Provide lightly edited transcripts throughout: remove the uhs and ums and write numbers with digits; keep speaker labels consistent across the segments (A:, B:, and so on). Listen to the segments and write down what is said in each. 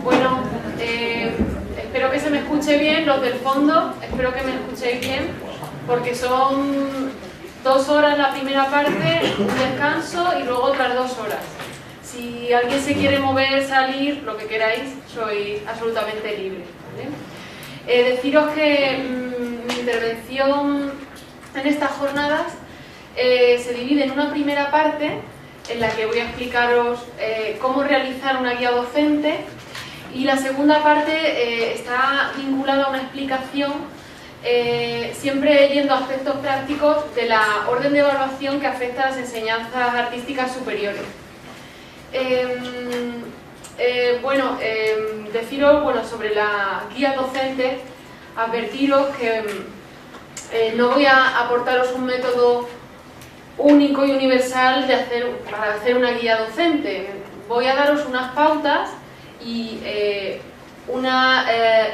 A: Bueno, espero que se me escuche bien, los del fondo, espero que me escuchéis bien, porque son 2 horas la primera parte, un descanso y luego otras 2 horas. Si alguien se quiere mover, salir, lo que queráis, sois absolutamente libres, ¿vale? Deciros que mi intervención en estas jornadas se divide en una primera parte en la que voy a explicaros cómo realizar una guía docente, y la segunda parte está vinculada a una explicación, siempre yendo a aspectos prácticos de la orden de evaluación que afecta a las enseñanzas artísticas superiores. Deciros sobre la guía docente, advertiros que no voy a aportaros un método único y universal para hacer una guía docente. Voy a daros unas pautas y una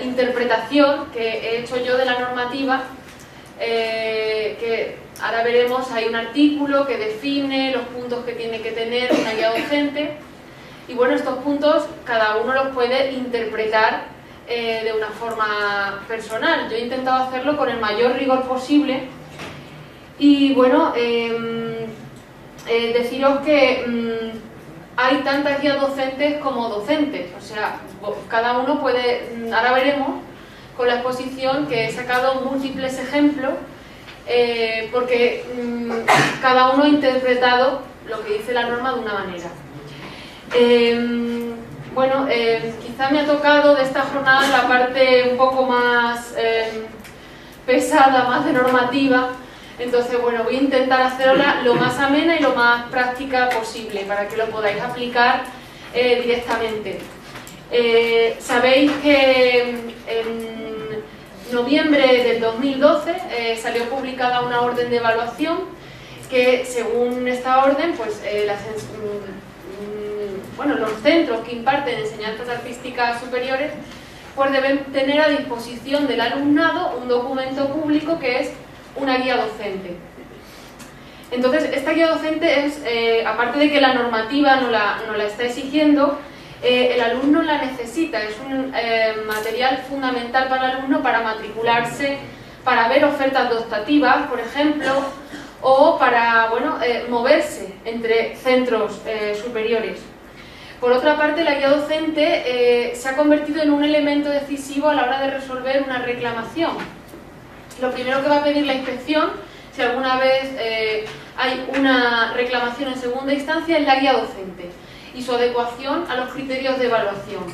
A: interpretación que he hecho yo de la normativa, que ahora veremos. Hay un artículo que define los puntos que tiene que tener una guía docente, y bueno, estos puntos cada uno los puede interpretar de una forma personal. Yo he intentado hacerlo con el mayor rigor posible, y bueno, deciros que hay tantas guías docentes como docentes, o sea, cada uno puede, ahora veremos con la exposición que he sacado múltiples ejemplos, porque cada uno ha interpretado lo que dice la norma de una manera. Quizá me ha tocado de esta jornada la parte un poco más pesada, más de normativa. Entonces, bueno, voy a intentar hacerla lo más amena y lo más práctica posible para que lo podáis aplicar directamente. Sabéis que en noviembre del 2012 salió publicada una orden de evaluación que, según esta orden, pues los centros que imparten enseñanzas artísticas superiores pues deben tener a disposición del alumnado un documento público que es una guía docente. Entonces, esta guía docente es, aparte de que la normativa no la está exigiendo, el alumno la necesita. Es un material fundamental para el alumno para matricularse, para ver ofertas optativas, por ejemplo, o para moverse entre centros superiores. Por otra parte, la guía docente se ha convertido en un elemento decisivo a la hora de resolver una reclamación. Lo primero que va a pedir la inspección, si alguna vez hay una reclamación en segunda instancia, es la guía docente y su adecuación a los criterios de evaluación.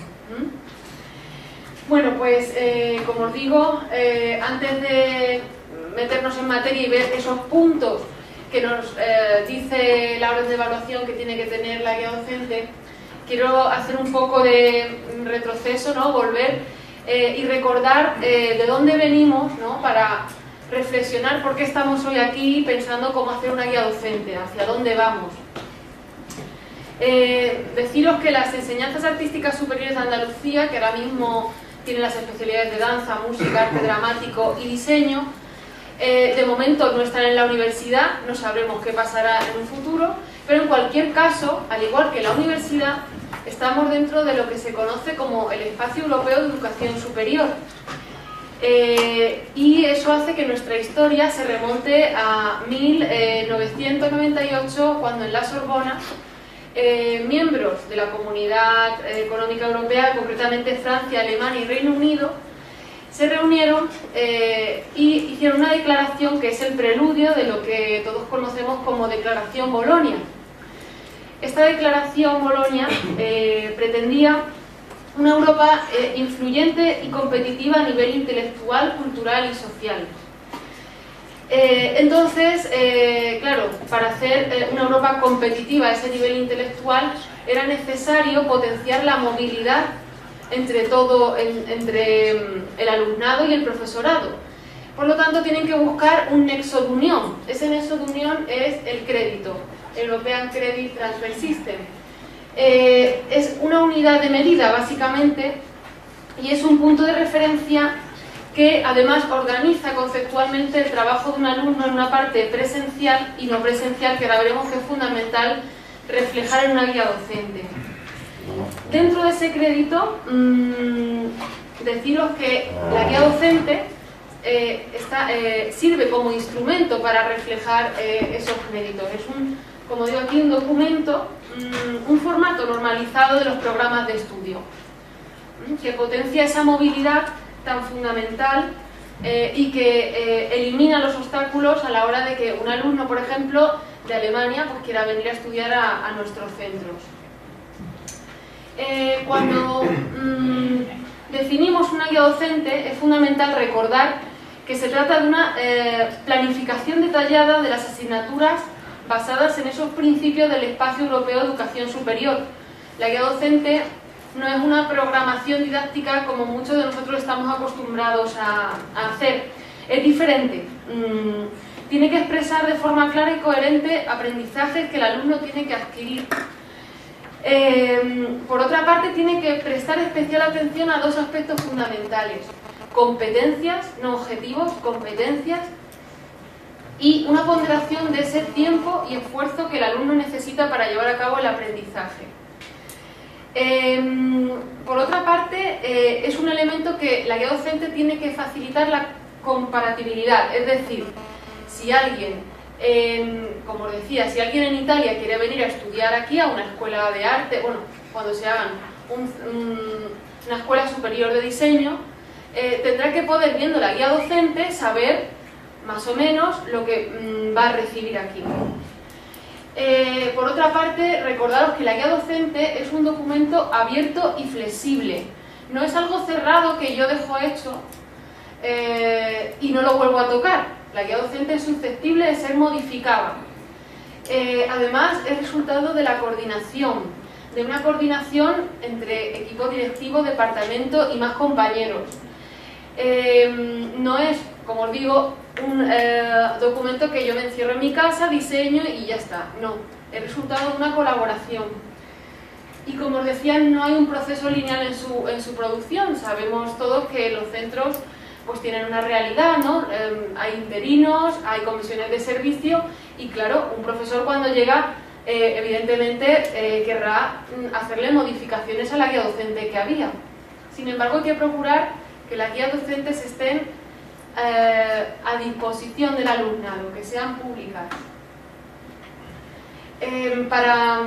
A: Bueno, pues como os digo, antes de meternos en materia y ver esos puntos que nos dice la orden de evaluación que tiene que tener la guía docente, quiero hacer un poco de retroceso, ¿no? Volver y recordar de dónde venimos, ¿no? Para reflexionar por qué estamos hoy aquí pensando cómo hacer una guía docente, hacia dónde vamos. Deciros que las enseñanzas artísticas superiores de Andalucía, que ahora mismo tienen las especialidades de danza, música, arte dramático y diseño, de momento no están en la universidad, no sabremos qué pasará en un futuro, pero en cualquier caso, al igual que la universidad, estamos dentro de lo que se conoce como el Espacio Europeo de Educación Superior. Y eso hace que nuestra historia se remonte a 1998, cuando en la Sorbona miembros de la Comunidad Económica Europea, concretamente Francia, Alemania y Reino Unido, se reunieron y hicieron una declaración que es el preludio de lo que todos conocemos como Declaración Bolonia. Esta Declaración Bolonia pretendía una Europa influyente y competitiva a nivel intelectual, cultural y social. Claro, para hacer una Europa competitiva a ese nivel intelectual era necesario potenciar la movilidad entre el alumnado y el profesorado. Por lo tanto, tienen que buscar un nexo de unión. Ese nexo de unión es el crédito, European Credit Transfer System. Es una unidad de medida, básicamente, y es un punto de referencia que además organiza conceptualmente el trabajo de un alumno en una parte presencial y no presencial, que ahora veremos que es fundamental reflejar en una guía docente. Dentro de ese crédito, deciros que la guía docente sirve como instrumento para reflejar esos créditos. Es como digo aquí, un documento, un formato normalizado de los programas de estudio, que potencia esa movilidad tan fundamental y que elimina los obstáculos a la hora de que un alumno, por ejemplo, de Alemania, pues quiera venir a estudiar a nuestros centros. Cuando definimos una guía docente, es fundamental recordar que se trata de una planificación detallada de las asignaturas basadas en esos principios del Espacio Europeo de Educación Superior. La guía docente no es una programación didáctica como muchos de nosotros estamos acostumbrados a hacer. Es diferente. Tiene que expresar de forma clara y coherente aprendizajes que el alumno tiene que adquirir. Por otra parte, tiene que prestar especial atención a dos aspectos fundamentales: competencias, no objetivos, competencias, y una ponderación de ese tiempo y esfuerzo que el alumno necesita para llevar a cabo el aprendizaje. Por otra parte, es un elemento que la guía docente tiene que facilitar la comparatibilidad, es decir, si alguien, como os decía, si alguien en Italia quiere venir a estudiar aquí a una escuela de arte, bueno, cuando se hagan una escuela superior de diseño, tendrá que poder, viendo la guía docente, saber más o menos lo que va a recibir aquí. Por otra parte, recordaros que la guía docente es un documento abierto y flexible. No es algo cerrado que yo dejo hecho y no lo vuelvo a tocar. La guía docente es susceptible de ser modificada. Además, es resultado de la coordinación, de una coordinación entre equipo directivo, departamento y más compañeros. No es, como os digo, un documento que yo me encierro en mi casa, diseño y ya está. No, es resultado de una colaboración. Y como os decía, no hay un proceso lineal en su producción. Sabemos todos que los centros pues tienen una realidad, ¿no? Hay interinos, hay comisiones de servicio y claro, un profesor cuando llega evidentemente querrá hacerle modificaciones a la guía docente que había. Sin embargo, hay que procurar que las guías docentes estén a disposición del alumnado, que sean públicas. Para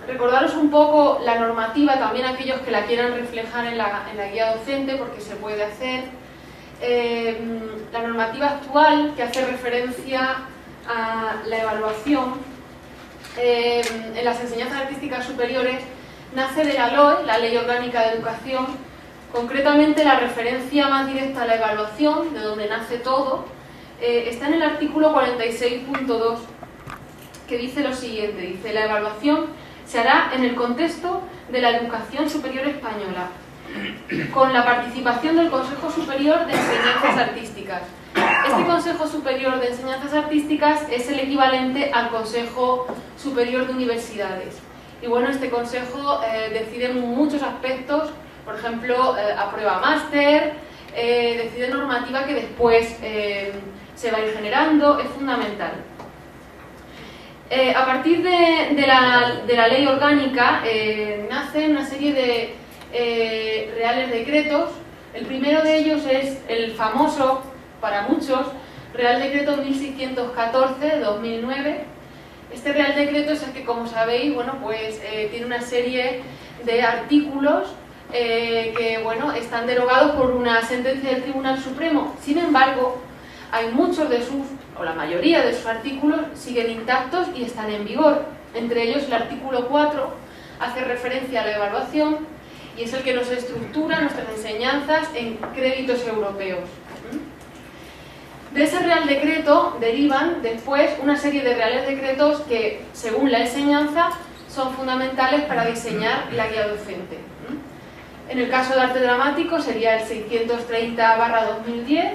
A: recordaros un poco la normativa, también aquellos que la quieran reflejar en la guía docente, porque se puede hacer, la normativa actual que hace referencia a la evaluación en las enseñanzas artísticas superiores nace de la LOE, la Ley Orgánica de Educación. Concretamente, la referencia más directa a la evaluación, de donde nace todo, está en el artículo 46.2, que dice lo siguiente: dice, la evaluación se hará en el contexto de la educación superior española, con la participación del Consejo Superior de Enseñanzas Artísticas. Este Consejo Superior de Enseñanzas Artísticas es el equivalente al Consejo Superior de Universidades. Y bueno, este consejo decide muchos aspectos. Por ejemplo, aprueba máster, decide normativa que después se va a ir generando, es fundamental. A partir de la ley orgánica nace una serie de reales decretos. El primero de ellos es el famoso, para muchos, Real Decreto 1614 de 2009. Este Real Decreto es el que, como sabéis, bueno, pues, tiene una serie de artículos que bueno, están derogados por una sentencia del Tribunal Supremo. Sin embargo, hay muchos de sus, o la mayoría de sus artículos siguen intactos y están en vigor. Entre ellos el artículo 4 hace referencia a la evaluación y es el que nos estructura nuestras enseñanzas en créditos europeos. De ese Real Decreto derivan después una serie de Reales Decretos que, según la enseñanza, son fundamentales para diseñar la guía docente. En el caso de arte dramático sería el 630/2010,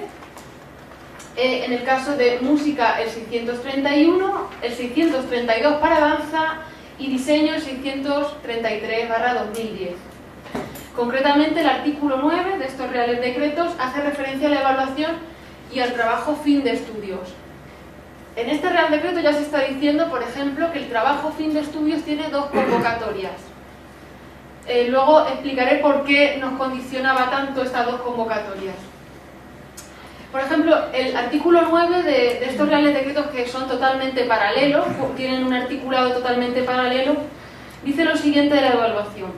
A: en el caso de música el 631, el 632 para danza y diseño el 633/2010. Concretamente, el artículo 9 de estos Reales Decretos hace referencia a la evaluación y al trabajo fin de estudios. En este Real Decreto ya se está diciendo, por ejemplo, que el trabajo fin de estudios tiene 2 convocatorias. Luego explicaré por qué nos condicionaba tanto estas 2 convocatorias. Por ejemplo, el artículo 9 de estos Reales Decretos, que son totalmente paralelos, tienen un articulado totalmente paralelo, dice lo siguiente de la evaluación.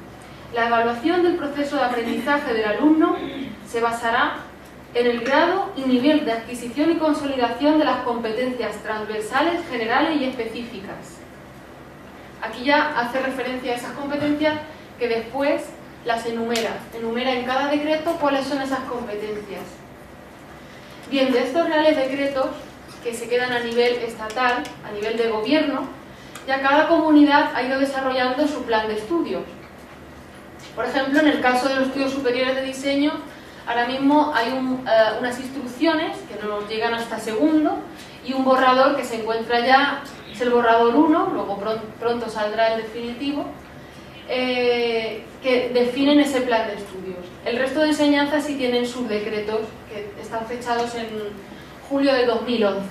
A: La evaluación del proceso de aprendizaje del alumno se basará en el grado y nivel de adquisición y consolidación de las competencias transversales, generales y específicas. Aquí ya hace referencia a esas competencias que después las enumera en cada decreto cuáles son esas competencias. Bien, de estos Reales Decretos, que se quedan a nivel estatal, a nivel de gobierno, ya cada comunidad ha ido desarrollando su plan de estudios. Por ejemplo, en el caso de los estudios superiores de diseño, ahora mismo hay unas instrucciones que nos llegan hasta segundo y un borrador que se encuentra ya, es el borrador 1, luego pronto saldrá el definitivo, que definen ese plan de estudios. El resto de enseñanzas sí tienen sus decretos, que están fechados en julio de 2011.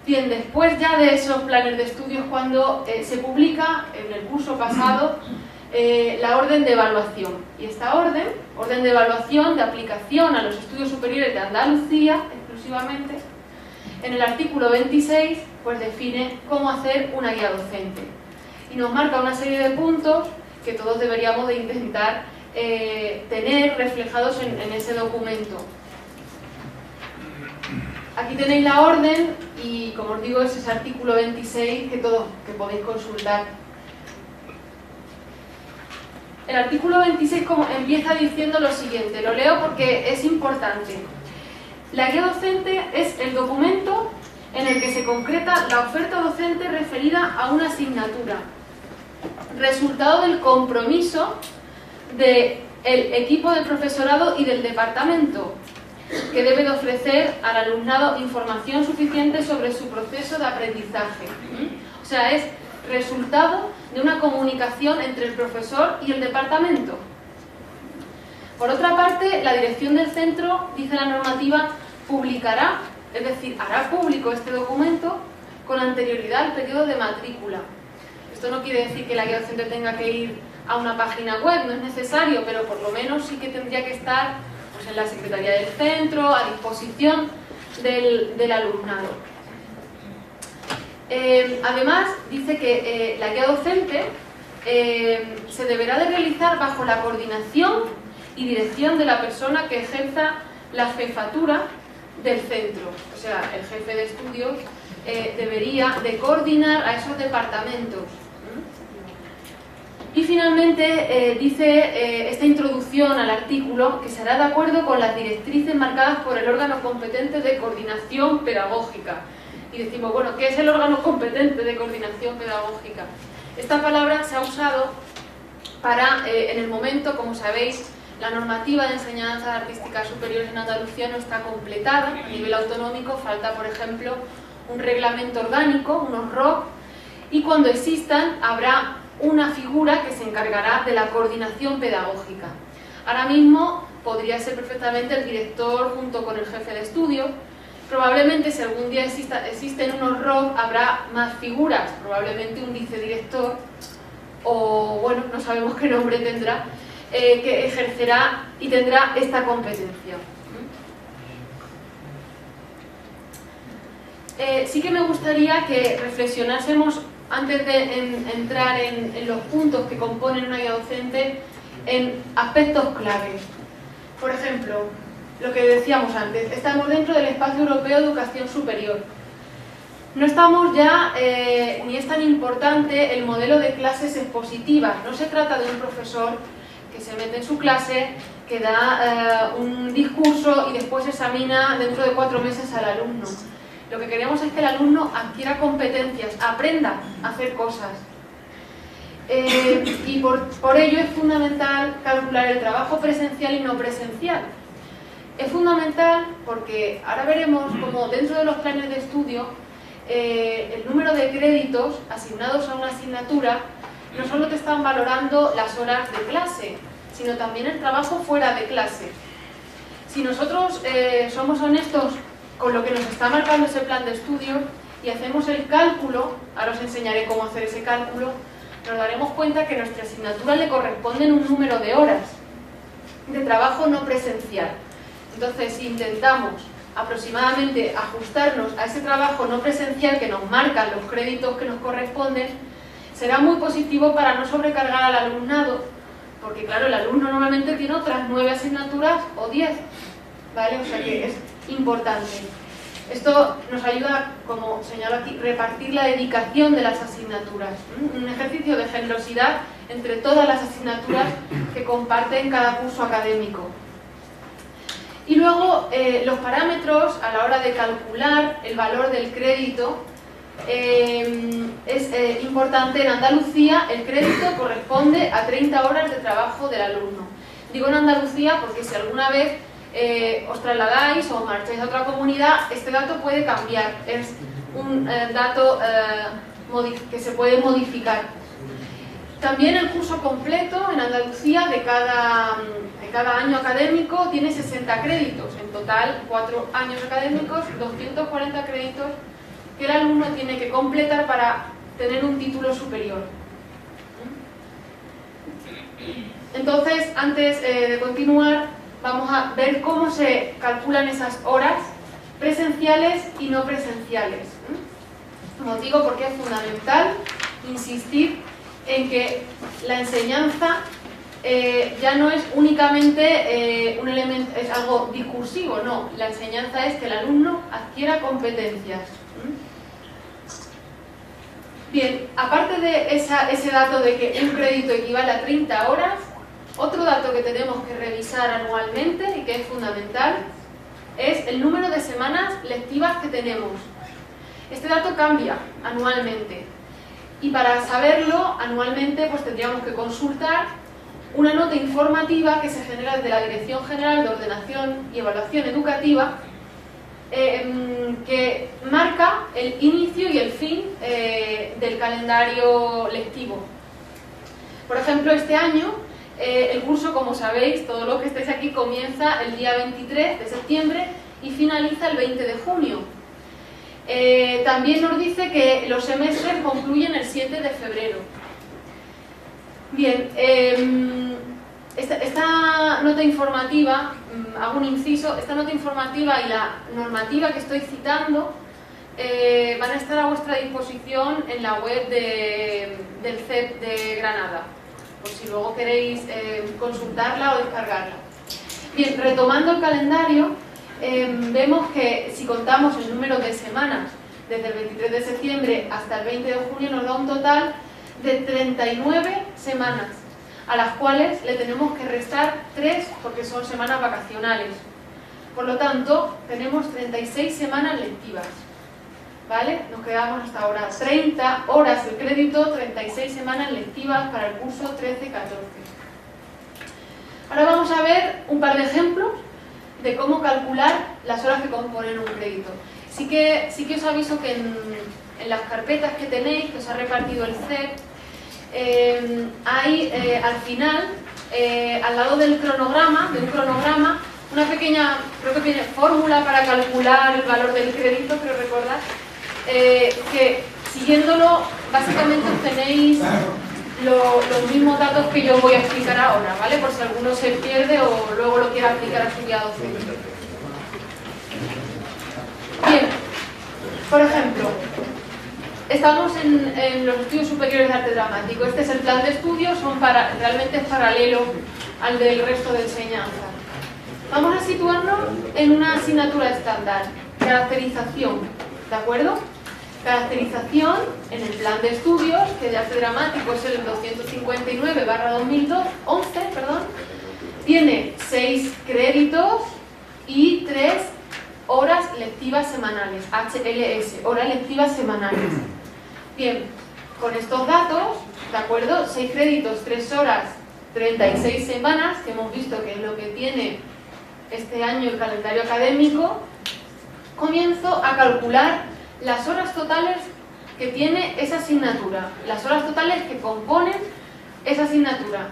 A: Bien, después ya de esos planes de estudios, cuando se publica en el curso pasado la orden de evaluación. Y esta orden de evaluación de aplicación a los estudios superiores de Andalucía, exclusivamente, en el artículo 26, pues define cómo hacer una guía docente. Y nos marca una serie de puntos que todos deberíamos de intentar tener reflejados en ese documento. Aquí tenéis la orden y, como os digo, es ese artículo 26 que podéis consultar. El artículo 26 empieza diciendo lo siguiente, lo leo porque es importante. La guía docente es el documento en el que se concreta la oferta docente referida a una asignatura, resultado del compromiso del equipo de profesorado y del departamento, que debe de ofrecer al alumnado información suficiente sobre su proceso de aprendizaje. O sea, es resultado de una comunicación entre el profesor y el departamento. Por otra parte, la dirección del centro, dice la normativa, publicará, es decir, hará público este documento con anterioridad al periodo de matrícula. Esto no quiere decir que la guía docente tenga que ir a una página web, no es necesario, pero por lo menos sí que tendría que estar pues, en la secretaría del centro, a disposición del alumnado. Además, dice que la guía docente se deberá de realizar bajo la coordinación y dirección de la persona que ejerza la jefatura del centro. O sea, el jefe de estudios debería de coordinar a esos departamentos. Y finalmente dice esta introducción al artículo que se hará de acuerdo con las directrices marcadas por el órgano competente de coordinación pedagógica. Y decimos, bueno, ¿qué es el órgano competente de coordinación pedagógica? Esta palabra se ha usado para, en el momento, como sabéis, la normativa de enseñanzas artísticas superiores en Andalucía no está completada a nivel autonómico, falta, por ejemplo, un reglamento orgánico, unos ROC, y cuando existan habrá una figura que se encargará de la coordinación pedagógica. Ahora mismo podría ser perfectamente el director junto con el jefe de estudio. Probablemente si algún día existen unos ROC habrá más figuras, probablemente un vicedirector o, bueno, no sabemos qué nombre tendrá, que ejercerá y tendrá esta competencia. Sí que me gustaría que reflexionásemos, antes de entrar en los puntos que componen una guía docente, en aspectos claves. Por ejemplo, lo que decíamos antes, estamos dentro del Espacio Europeo de Educación Superior. No estamos ya, ni es tan importante el modelo de clases expositivas. No se trata de un profesor que se mete en su clase, que da un discurso y después examina dentro de 4 meses al alumno. Lo que queremos es que el alumno adquiera competencias, aprenda a hacer cosas. Y por ello es fundamental calcular el trabajo presencial y no presencial. Es fundamental porque ahora veremos cómo dentro de los planes de estudio el número de créditos asignados a una asignatura no solo te están valorando las horas de clase, sino también el trabajo fuera de clase. Si nosotros somos honestos con lo que nos está marcando ese plan de estudio y hacemos el cálculo, ahora os enseñaré cómo hacer ese cálculo, nos daremos cuenta que a nuestra asignatura le corresponden un número de horas de trabajo no presencial. Entonces, si intentamos aproximadamente ajustarnos a ese trabajo no presencial que nos marcan los créditos que nos corresponden, será muy positivo para no sobrecargar al alumnado, porque claro, el alumno normalmente tiene otras 9 asignaturas o 10, ¿vale? O sea que es importante. Esto nos ayuda, como señalo aquí, repartir la dedicación de las asignaturas, un ejercicio de generosidad entre todas las asignaturas que comparten cada curso académico. Y luego los parámetros a la hora de calcular el valor del crédito. Es importante, en Andalucía el crédito corresponde a 30 horas de trabajo del alumno. Digo en Andalucía porque si alguna vez os trasladáis o marcháis a otra comunidad, este dato puede cambiar, es un dato que se puede modificar. También el curso completo en Andalucía de cada año académico tiene 60 créditos, en total 4 años académicos, 240 créditos que el alumno tiene que completar para tener un título superior. Entonces, antes de continuar, vamos a ver cómo se calculan esas horas presenciales y no presenciales. Como os digo, porque es fundamental insistir en que la enseñanza ya no es únicamente un elemento, es algo discursivo, no. La enseñanza es que el alumno adquiera competencias. Bien, aparte de ese dato de que un crédito equivale a 30 horas, otro dato que tenemos que revisar anualmente y que es fundamental es el número de semanas lectivas que tenemos. Este dato cambia anualmente y para saberlo anualmente pues tendríamos que consultar una nota informativa que se genera desde la Dirección General de Ordenación y Evaluación Educativa que marca el inicio y el fin del calendario lectivo. Por ejemplo, este año el curso, como sabéis, todos los que estáis aquí, comienza el día 23 de septiembre y finaliza el 20 de junio. También nos dice que los semestres concluyen el 7 de febrero. Bien, esta nota informativa, hago un inciso, esta nota informativa y la normativa que estoy citando van a estar a vuestra disposición en la web del CEP de Granada, por si luego queréis consultarla o descargarla. Bien, retomando el calendario, vemos que si contamos el número de semanas desde el 23 de septiembre hasta el 20 de junio nos da un total de 39 semanas, a las cuales le tenemos que restar 3 porque son semanas vacacionales. Por lo tanto, tenemos 36 semanas lectivas, ¿vale? Nos quedamos hasta ahora 30 horas de crédito, 36 semanas lectivas para el curso 13-14. Ahora vamos a ver un par de ejemplos de cómo calcular las horas que componen un crédito. Sí que os aviso que en las carpetas que tenéis, que os ha repartido el CEP, hay al final, al lado del cronograma, una pequeña, creo que tiene fórmula para calcular el valor del crédito, creo recordar, que siguiéndolo básicamente obtenéis los mismos datos que yo voy a explicar ahora, ¿vale? Por si alguno se pierde o luego lo quiera aplicar a su guía docente. Bien, por ejemplo, estamos en los estudios superiores de arte dramático. Este es el plan de estudios, realmente es paralelo al del resto de enseñanza. Vamos a situarnos en una asignatura estándar, caracterización, ¿de acuerdo? Caracterización en el plan de estudios, que de arte dramático es el 259/2011, tiene 6 créditos y 3 horas lectivas semanales, HLS, horas lectivas semanales. Bien, con estos datos, ¿de acuerdo? 6 créditos, 3 horas, 36 semanas, que hemos visto que es lo que tiene este año el calendario académico, comienzo a calcular las horas totales que tiene esa asignatura, las horas totales que componen esa asignatura.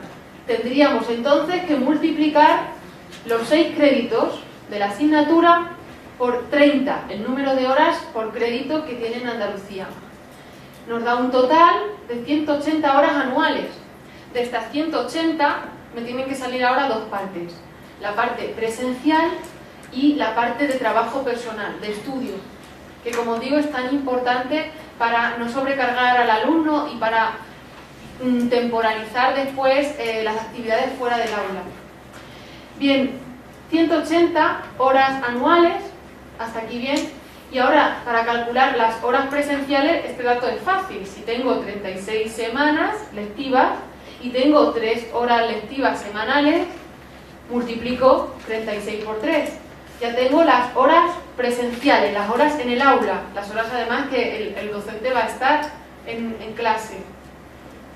A: Tendríamos entonces que multiplicar los 6 créditos de la asignatura por 30, el número de horas por crédito que tiene en Andalucía. Nos da un total de 180 horas anuales. De estas 180 me tienen que salir ahora dos partes. La parte presencial y la parte de trabajo personal, de estudio, que como digo es tan importante para no sobrecargar al alumno y para temporalizar después las actividades fuera del aula. Bien, 180 horas anuales, hasta aquí bien. Y ahora, para calcular las horas presenciales, este dato es fácil. Si tengo 36 semanas lectivas y tengo 3 horas lectivas semanales, multiplico 36 por 3. Ya tengo las horas presenciales, las horas en el aula, las horas además que el docente va a estar en clase.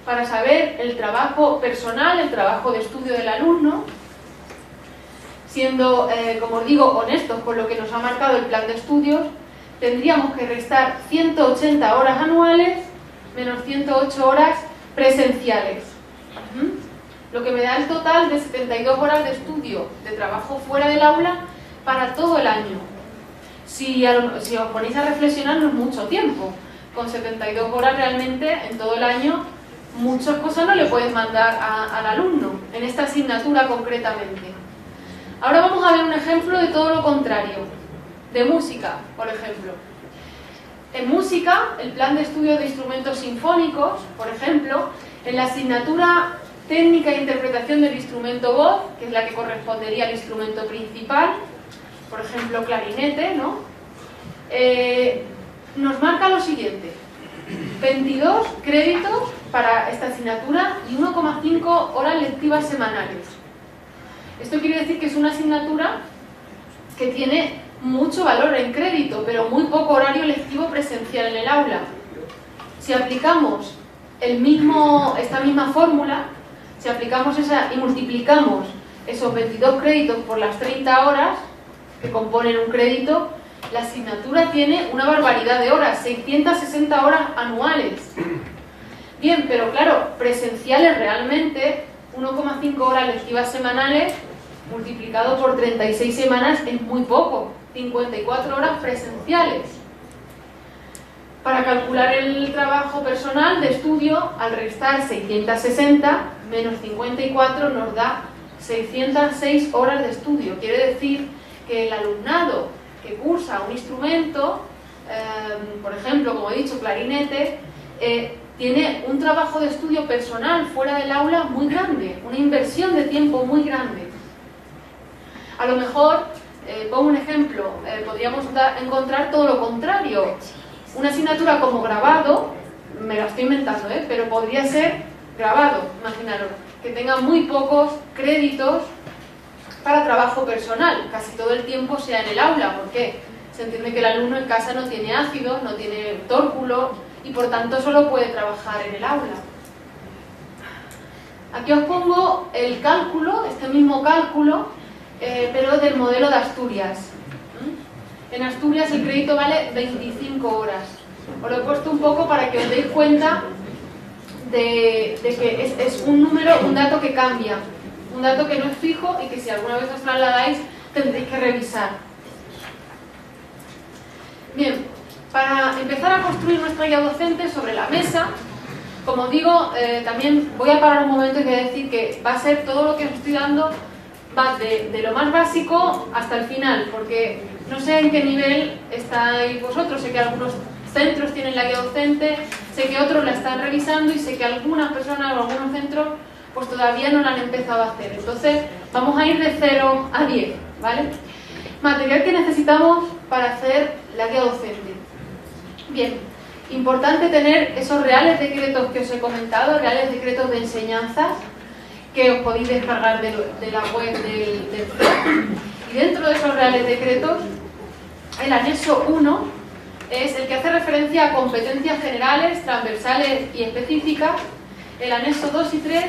A: Para saber el trabajo personal, el trabajo de estudio del alumno, siendo, como os digo, honestos con lo que nos ha marcado el plan de estudios, tendríamos que restar 180 horas anuales menos 108 horas presenciales. Lo que me da el total de 72 horas de estudio, de trabajo fuera del aula, para todo el año. Si os ponéis a reflexionar, no es mucho tiempo. Con 72 horas realmente, en todo el año, muchas cosas no le puedes mandar al alumno, en esta asignatura concretamente. Ahora vamos a ver un ejemplo de todo lo contrario. De música, por ejemplo. En música, el plan de estudio de instrumentos sinfónicos, por ejemplo, en la asignatura técnica e interpretación del instrumento voz, que es la que correspondería al instrumento principal, por ejemplo, clarinete, ¿no? Nos marca lo siguiente: 22 créditos para esta asignatura y 1,5 horas lectivas semanales. Esto quiere decir que es una asignatura que tiene mucho valor en crédito, pero muy poco horario lectivo presencial en el aula. Si aplicamos esta misma fórmula, si aplicamos esa y multiplicamos esos 22 créditos por las 30 horas que componen un crédito, la asignatura tiene una barbaridad de horas, 660 horas anuales. Bien, pero claro, presenciales realmente, 1,5 horas lectivas semanales multiplicado por 36 semanas es muy poco. 54 horas presenciales. Para calcular el trabajo personal de estudio, al restar 660 menos 54 nos da 606 horas de estudio. Quiere decir que el alumnado que cursa un instrumento, por ejemplo, como he dicho, clarinete, tiene un trabajo de estudio personal fuera del aula muy grande, una inversión de tiempo muy grande. A lo mejor, pongo un ejemplo, podríamos encontrar todo lo contrario. Una asignatura como grabado, me la estoy inventando, pero podría ser grabado, imaginaros, que tenga muy pocos créditos para trabajo personal, casi todo el tiempo sea en el aula. ¿Por qué? Se entiende que el alumno en casa no tiene ácido, no tiene tórculo y por tanto solo puede trabajar en el aula. Aquí os pongo el cálculo, este mismo cálculo, pero del modelo de Asturias. En Asturias el crédito vale 25 horas. Os lo he puesto un poco para que os deis cuenta de que es un número, un dato que cambia, un dato que no es fijo y que si alguna vez os trasladáis tendréis que revisar. Bien, para empezar a construir nuestra guía docente sobre la mesa, como digo, también voy a parar un momento y voy a decir que va a ser todo lo que os estoy dando, va de lo más básico hasta el final, porque no sé en qué nivel estáis vosotros. Sé que algunos centros tienen la guía docente, sé que otros la están revisando y sé que algunas personas o algunos centros pues todavía no la han empezado a hacer. Entonces vamos a ir de 0 a 10, ¿vale? Material que necesitamos para hacer la guía docente. Bien, importante tener esos reales decretos que os he comentado, reales decretos de enseñanzas, que os podéis descargar de la web del CEP. Y dentro de esos reales decretos, el anexo 1 es el que hace referencia a competencias generales, transversales y específicas. El anexo 2 y 3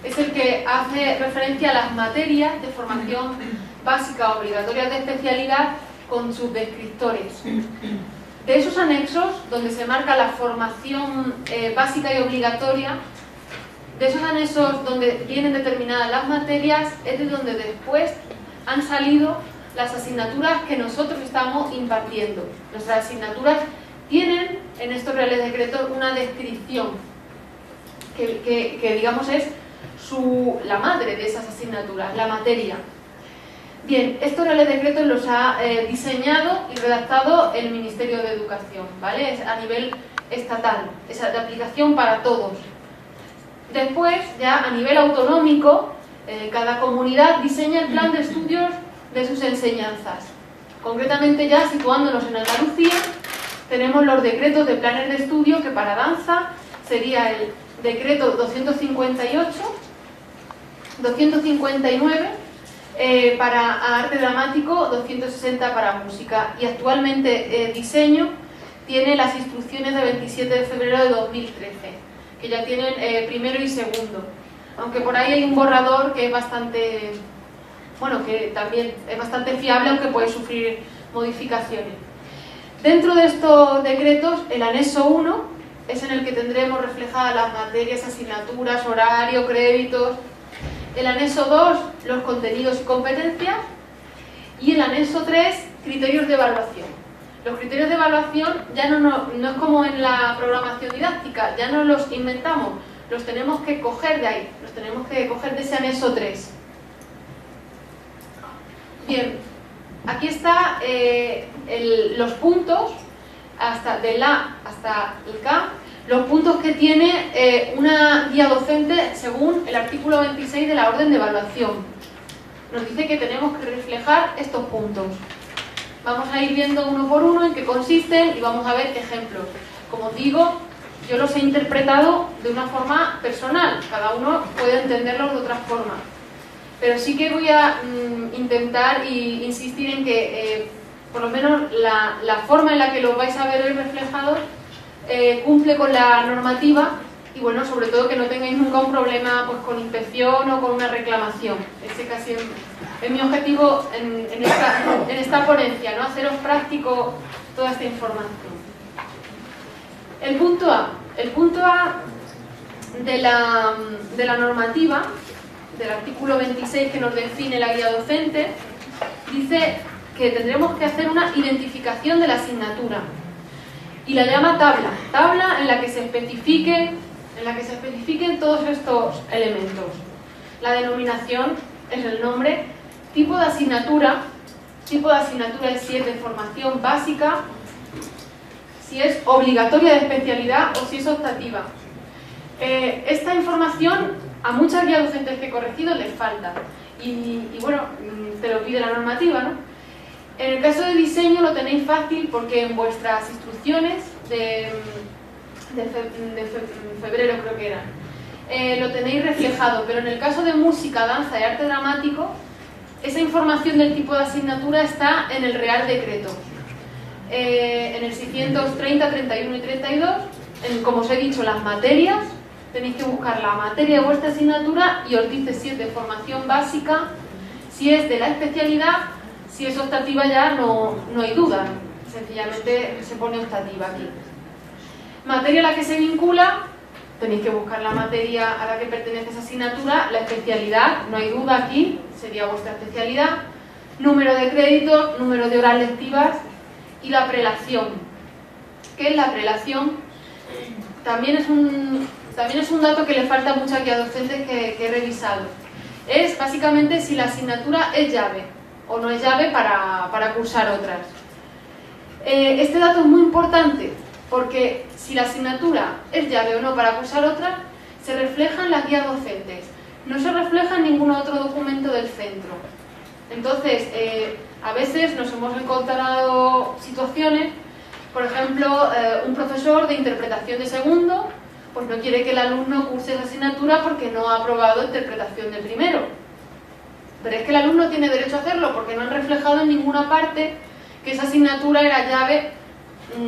A: es el que hace referencia a las materias de formación básica obligatorias de especialidad con sus descriptores. De esos anexos, donde se marca la formación básica y obligatoria, de esos anexos donde vienen determinadas las materias, es de donde después han salido las asignaturas que nosotros estamos impartiendo. Nuestras asignaturas tienen en estos reales decretos una descripción que digamos es la madre de esas asignaturas, la materia. Bien, estos reales decretos los ha diseñado y redactado el Ministerio de Educación, ¿vale? Es a nivel estatal, es de aplicación para todos. Después, ya a nivel autonómico, cada comunidad diseña el plan de estudios de sus enseñanzas. Concretamente, ya situándonos en Andalucía, tenemos los decretos de planes de estudio, que para danza sería el decreto 258, 259, para arte dramático, 260 para música. Y actualmente diseño tiene las instrucciones de 27 de febrero de 2013, que ya tienen primero y segundo. Aunque por ahí hay un borrador que es bastante, bueno, que también es bastante fiable, aunque puede sufrir modificaciones. Dentro de estos decretos, el anexo 1 es en el que tendremos reflejadas las materias, asignaturas, horario, créditos. El anexo 2, los contenidos y competencias. Y el anexo 3, criterios de evaluación. Los criterios de evaluación ya no es como en la programación didáctica, ya no los inventamos, los tenemos que coger de ahí, los tenemos que coger de ese anexo 3. Bien, aquí está los puntos, del A hasta el K, los puntos que tiene una guía docente según el artículo 26 de la orden de evaluación. Nos dice que tenemos que reflejar estos puntos. Vamos a ir viendo uno por uno en qué consisten y vamos a ver ejemplos. Como os digo, yo los he interpretado de una forma personal, cada uno puede entenderlos de otra forma. Pero sí que voy a intentar e insistir en que por lo menos la forma en la que los vais a ver hoy reflejados cumple con la normativa y bueno, sobre todo que no tengáis nunca un problema pues, con inspección o con una reclamación. Ese casi es mi objetivo en esta ponencia, ¿no? Haceros práctico toda esta información. El punto A de la normativa, del artículo 26 que nos define la guía docente, dice que tendremos que hacer una identificación de la asignatura y la llama tabla en la que se especifiquen todos estos elementos. La denominación es el nombre, tipo de asignatura es si es de formación básica, si es obligatoria de especialidad o si es optativa. Esta información a muchas guías docentes que he corregido les falta y bueno, te lo pide la normativa, ¿no? En el caso de diseño lo tenéis fácil porque en vuestras instrucciones de febrero creo que eran, lo tenéis reflejado, pero en el caso de música, danza y arte dramático, esa información del tipo de asignatura está en el Real Decreto. En el 630, 31 y 32, como os he dicho, las materias, tenéis que buscar la materia de vuestra asignatura y os dice si es de formación básica, si es de la especialidad, si es optativa ya no hay duda, sencillamente se pone optativa aquí. Materia a la que se vincula, tenéis que buscar la materia a la que pertenece esa asignatura, la especialidad, no hay duda aquí, sería vuestra especialidad, número de créditos, número de horas lectivas y la prelación. ¿Qué es la prelación? También es un dato que le falta a muchas guías docentes que he revisado. Es básicamente si la asignatura es llave o no es llave para cursar otras. Este dato es muy importante porque si la asignatura es llave o no para cursar otras, se refleja en las guías docentes. No se refleja en ningún otro documento del centro. Entonces, a veces nos hemos encontrado situaciones, por ejemplo, un profesor de interpretación de segundo, pues no quiere que el alumno curse esa asignatura porque no ha aprobado interpretación de primero. Pero es que el alumno tiene derecho a hacerlo porque no han reflejado en ninguna parte que esa asignatura era llave,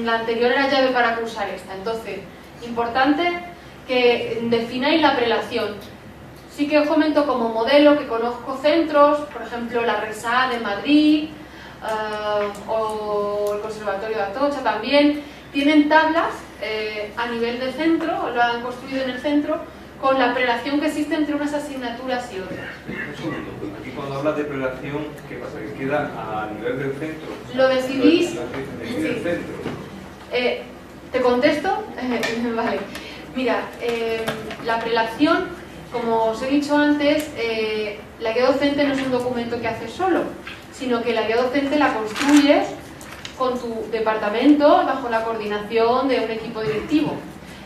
A: la anterior era llave para cursar esta. Entonces, importante que defináis la prelación. Sí que os comento como modelo que conozco centros, por ejemplo la RESA de Madrid o el Conservatorio de Atocha también, tienen tablas a nivel de centro, lo han construido en el centro, con la prelación que existe entre unas asignaturas y otras.
B: cuando hablas de prelación, ¿qué pasa? ¿Que queda a nivel del centro?
A: Lo decidís...
B: ¿Decide el centro?
A: ¿Te contesto? Vale. Mira, la prelación, como os he dicho antes, la guía docente no es un documento que haces solo, sino que la guía docente la construyes con tu departamento bajo la coordinación de un equipo directivo.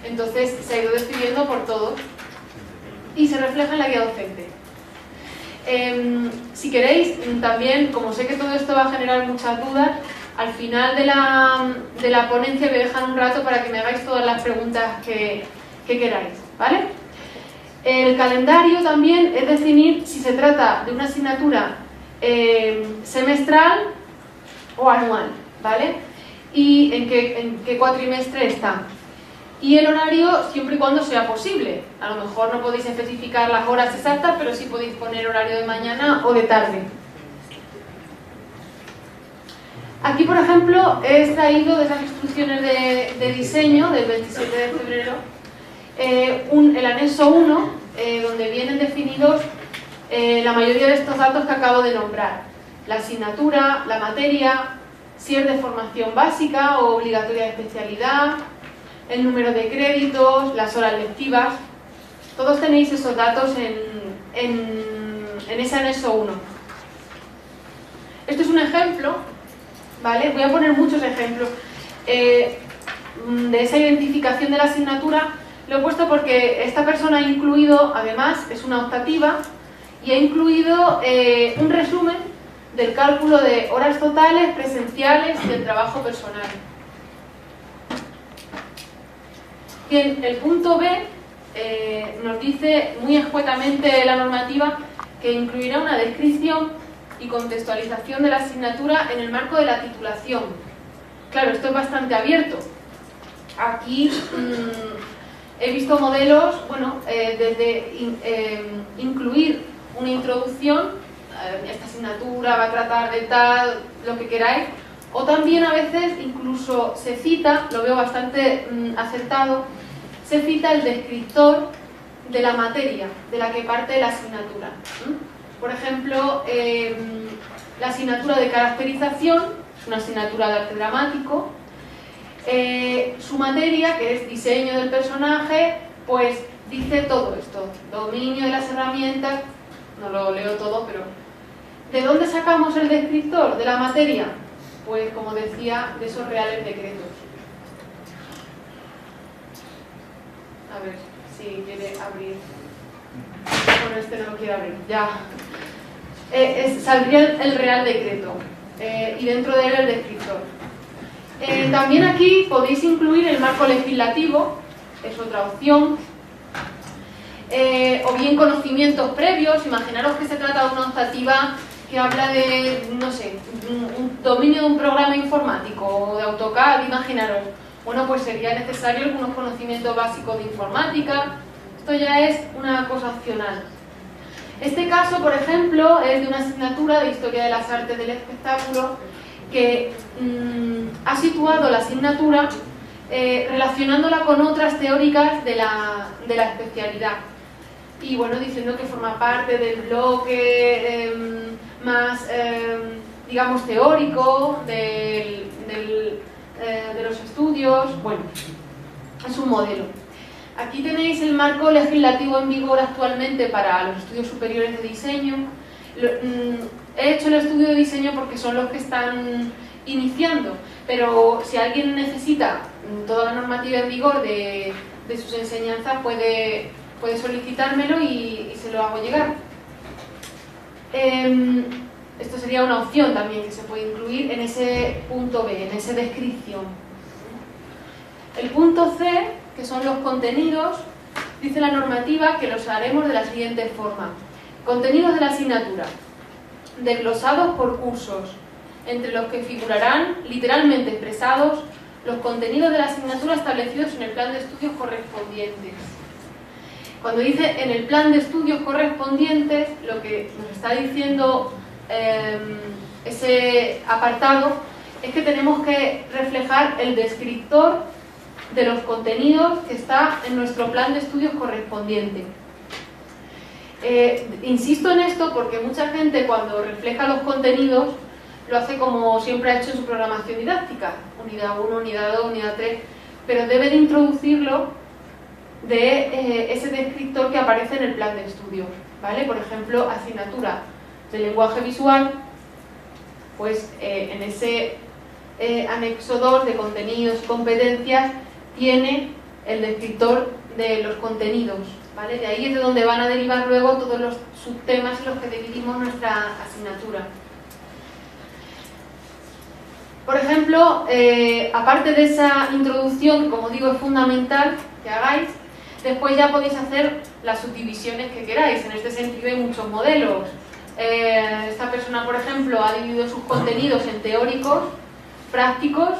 A: Entonces se ha ido decidiendo por todos y se refleja en la guía docente. Si queréis, también, como sé que todo esto va a generar muchas dudas, al final de la ponencia voy a dejar un rato para que me hagáis todas las preguntas que queráis, ¿vale? El calendario también es definir si se trata de una asignatura semestral o anual, ¿vale? Y en qué cuatrimestre está. Y el horario siempre y cuando sea posible. A lo mejor no podéis especificar las horas exactas, pero sí podéis poner horario de mañana o de tarde. Aquí, por ejemplo, he extraído de esas instrucciones de diseño del 27 de febrero el anexo 1, donde vienen definidos la mayoría de estos datos que acabo de nombrar. La asignatura, la materia, si es de formación básica o obligatoria de especialidad, el número de créditos, las horas lectivas. Todos tenéis esos datos en ese anexo 1. Esto es un ejemplo, ¿vale? Voy a poner muchos ejemplos de esa identificación de la asignatura. Lo he puesto porque esta persona ha incluido, además, es una optativa, y ha incluido un resumen del cálculo de horas totales, presenciales y del trabajo personal. Bien, el punto B nos dice muy escuetamente la normativa que incluirá una descripción y contextualización de la asignatura en el marco de la titulación. Claro, esto es bastante abierto. Aquí he visto modelos, bueno, desde incluir una introducción, esta asignatura va a tratar de tal, lo que queráis, o también a veces incluso se cita, lo veo bastante acertado, se cita el descriptor de la materia de la que parte la asignatura. Por ejemplo, la asignatura de caracterización, es una asignatura de arte dramático, su materia, que es diseño del personaje, pues dice todo esto, dominio de las herramientas, no lo leo todo, pero ¿de dónde sacamos el descriptor de la materia? Pues, como decía, de esos reales decretos. A ver si quiere abrir. Bueno, este no lo quiere abrir, ya. Saldría el real decreto y dentro de él el descriptor. También aquí podéis incluir el marco legislativo, es otra opción. O bien conocimientos previos, imaginaros que se trata de una optativa que habla de, no sé, un dominio de un programa informático o de AutoCAD, imaginaros. Bueno, pues sería necesario algunos conocimientos básicos de informática. Esto ya es una cosa opcional. Este caso, por ejemplo, es de una asignatura de Historia de las Artes del Espectáculo que ha situado la asignatura relacionándola con otras teóricas de la especialidad. Y bueno, diciendo que forma parte del bloque más, digamos, teórico de los estudios. Bueno, es un modelo. Aquí tenéis el marco legislativo en vigor actualmente para los estudios superiores de diseño. He hecho el estudio de diseño porque son los que están iniciando, pero si alguien necesita toda la normativa en vigor de sus enseñanzas puede solicitármelo y se lo hago llegar. Esto sería una opción también que se puede incluir en ese punto B, en esa descripción. El punto C, que son los contenidos, dice la normativa que los haremos de la siguiente forma. Contenidos de la asignatura, desglosados por cursos, entre los que figurarán, literalmente expresados, los contenidos de la asignatura establecidos en el plan de estudios correspondientes. Cuando dice en el plan de estudios correspondientes, lo que nos está diciendo ese apartado es que tenemos que reflejar el descriptor de los contenidos que está en nuestro plan de estudios correspondiente. Insisto en esto porque mucha gente cuando refleja los contenidos lo hace como siempre ha hecho en su programación didáctica, unidad 1, unidad 2, unidad 3, pero debe de introducirlo de ese descriptor que aparece en el plan de estudios, ¿vale? Por ejemplo, asignatura de lenguaje visual, pues en ese anexo 2 de contenidos y competencias tiene el descriptor de los contenidos, ¿vale? De ahí es de donde van a derivar luego todos los subtemas en los que dividimos nuestra asignatura. Por ejemplo, aparte de esa introducción, que como digo es fundamental que hagáis, después ya podéis hacer las subdivisiones que queráis. En este sentido hay muchos modelos. Esta persona, por ejemplo, ha dividido sus contenidos en teóricos, prácticos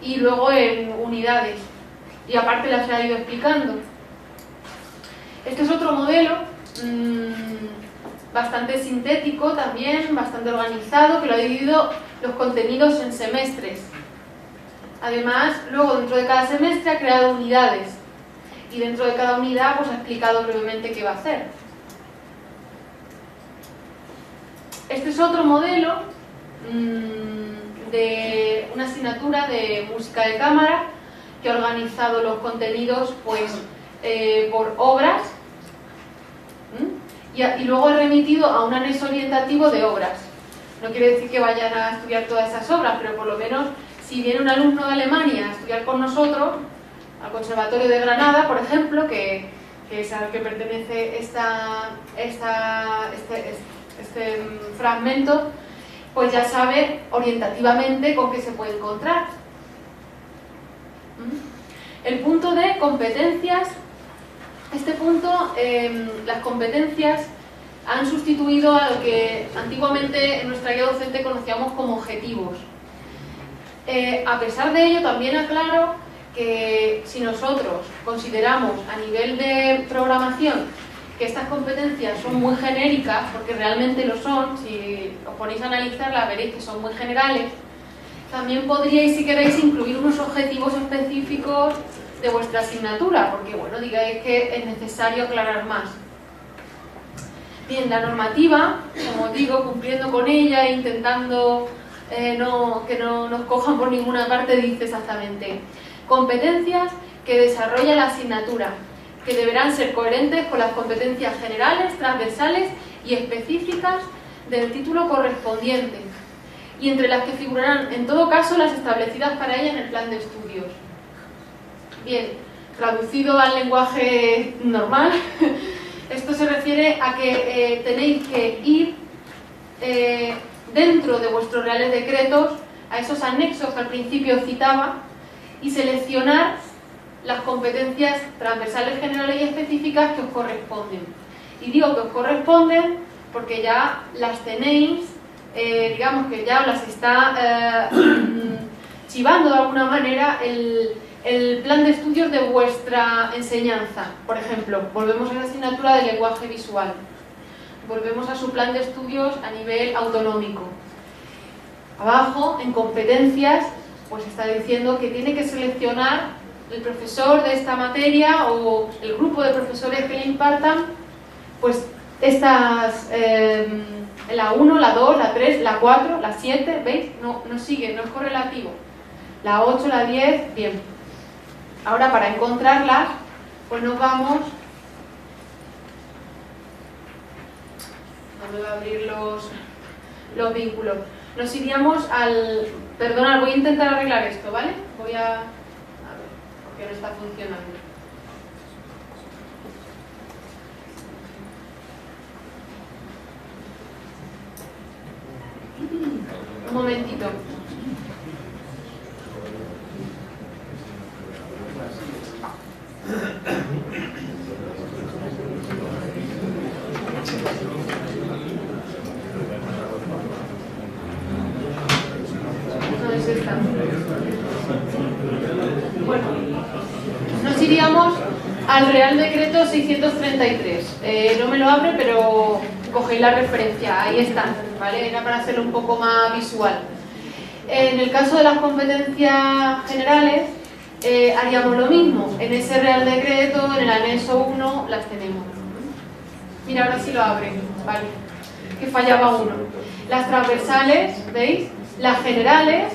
A: y luego en unidades. Y aparte las ha ido explicando. Este es otro modelo bastante sintético también, bastante organizado, que lo ha dividido los contenidos en semestres. Además, luego dentro de cada semestre ha creado unidades y dentro de cada unidad pues ha explicado brevemente qué va a hacer. Este es otro modelo de una asignatura de música de cámara que ha organizado los contenidos pues por obras y luego ha remitido a un anexo orientativo de obras. No quiere decir que vayan a estudiar todas esas obras, pero por lo menos si viene un alumno de Alemania a estudiar con nosotros, al Conservatorio de Granada, por ejemplo, que es al que pertenece este fragmento, pues ya sabe orientativamente con qué se puede encontrar. El punto de competencias. Este punto, las competencias han sustituido a lo que antiguamente en nuestra guía docente conocíamos como objetivos. A pesar de ello, también aclaro que si nosotros consideramos a nivel de programación que estas competencias son muy genéricas, porque realmente lo son, si os ponéis a analizarlas veréis que son muy generales, también podríais, si queréis, incluir unos objetivos específicos de vuestra asignatura, porque bueno, digáis que es necesario aclarar más. Bien, la normativa, como digo, cumpliendo con ella e intentando que no nos cojan por ninguna parte, dice exactamente: competencias que desarrolla la asignatura, que deberán ser coherentes con las competencias generales, transversales y específicas del título correspondiente, y entre las que figurarán en todo caso las establecidas para ella en el plan de estudios. Bien, traducido al lenguaje normal, esto se refiere a que tenéis que ir dentro de vuestros reales decretos a esos anexos que al principio citaba y seleccionar las competencias transversales, generales y específicas que os corresponden. Y digo que os corresponden porque ya las tenéis, digamos que ya os las está chivando de alguna manera el plan de estudios de vuestra enseñanza. Por ejemplo, volvemos a la asignatura de lenguaje visual, volvemos a su plan de estudios a nivel autonómico. Abajo, en competencias, pues está diciendo que tiene que seleccionar el profesor de esta materia o el grupo de profesores que le impartan, pues estas, la 1, la 2, la 3, la 4, la 7, ¿veis? No sigue, no es correlativo. La 8, la 10, bien. Ahora, para encontrarlas, pues nos vamos... No me va a abrir los vínculos. Nos iríamos al... Perdonad, voy a intentar arreglar esto, ¿vale? Voy a ver, porque no está funcionando. Un momentito. No es esta. Bueno, nos iríamos al Real Decreto 633. No me lo abre, pero cogéis la referencia, ahí está, ¿vale? Era para hacerlo un poco más visual. En el caso de las competencias generales, haríamos lo mismo. En ese Real Decreto, en el anexo 1, las tenemos. Mira, ahora sí lo abre, vale, que fallaba uno. Las transversales, ¿veis? Las generales,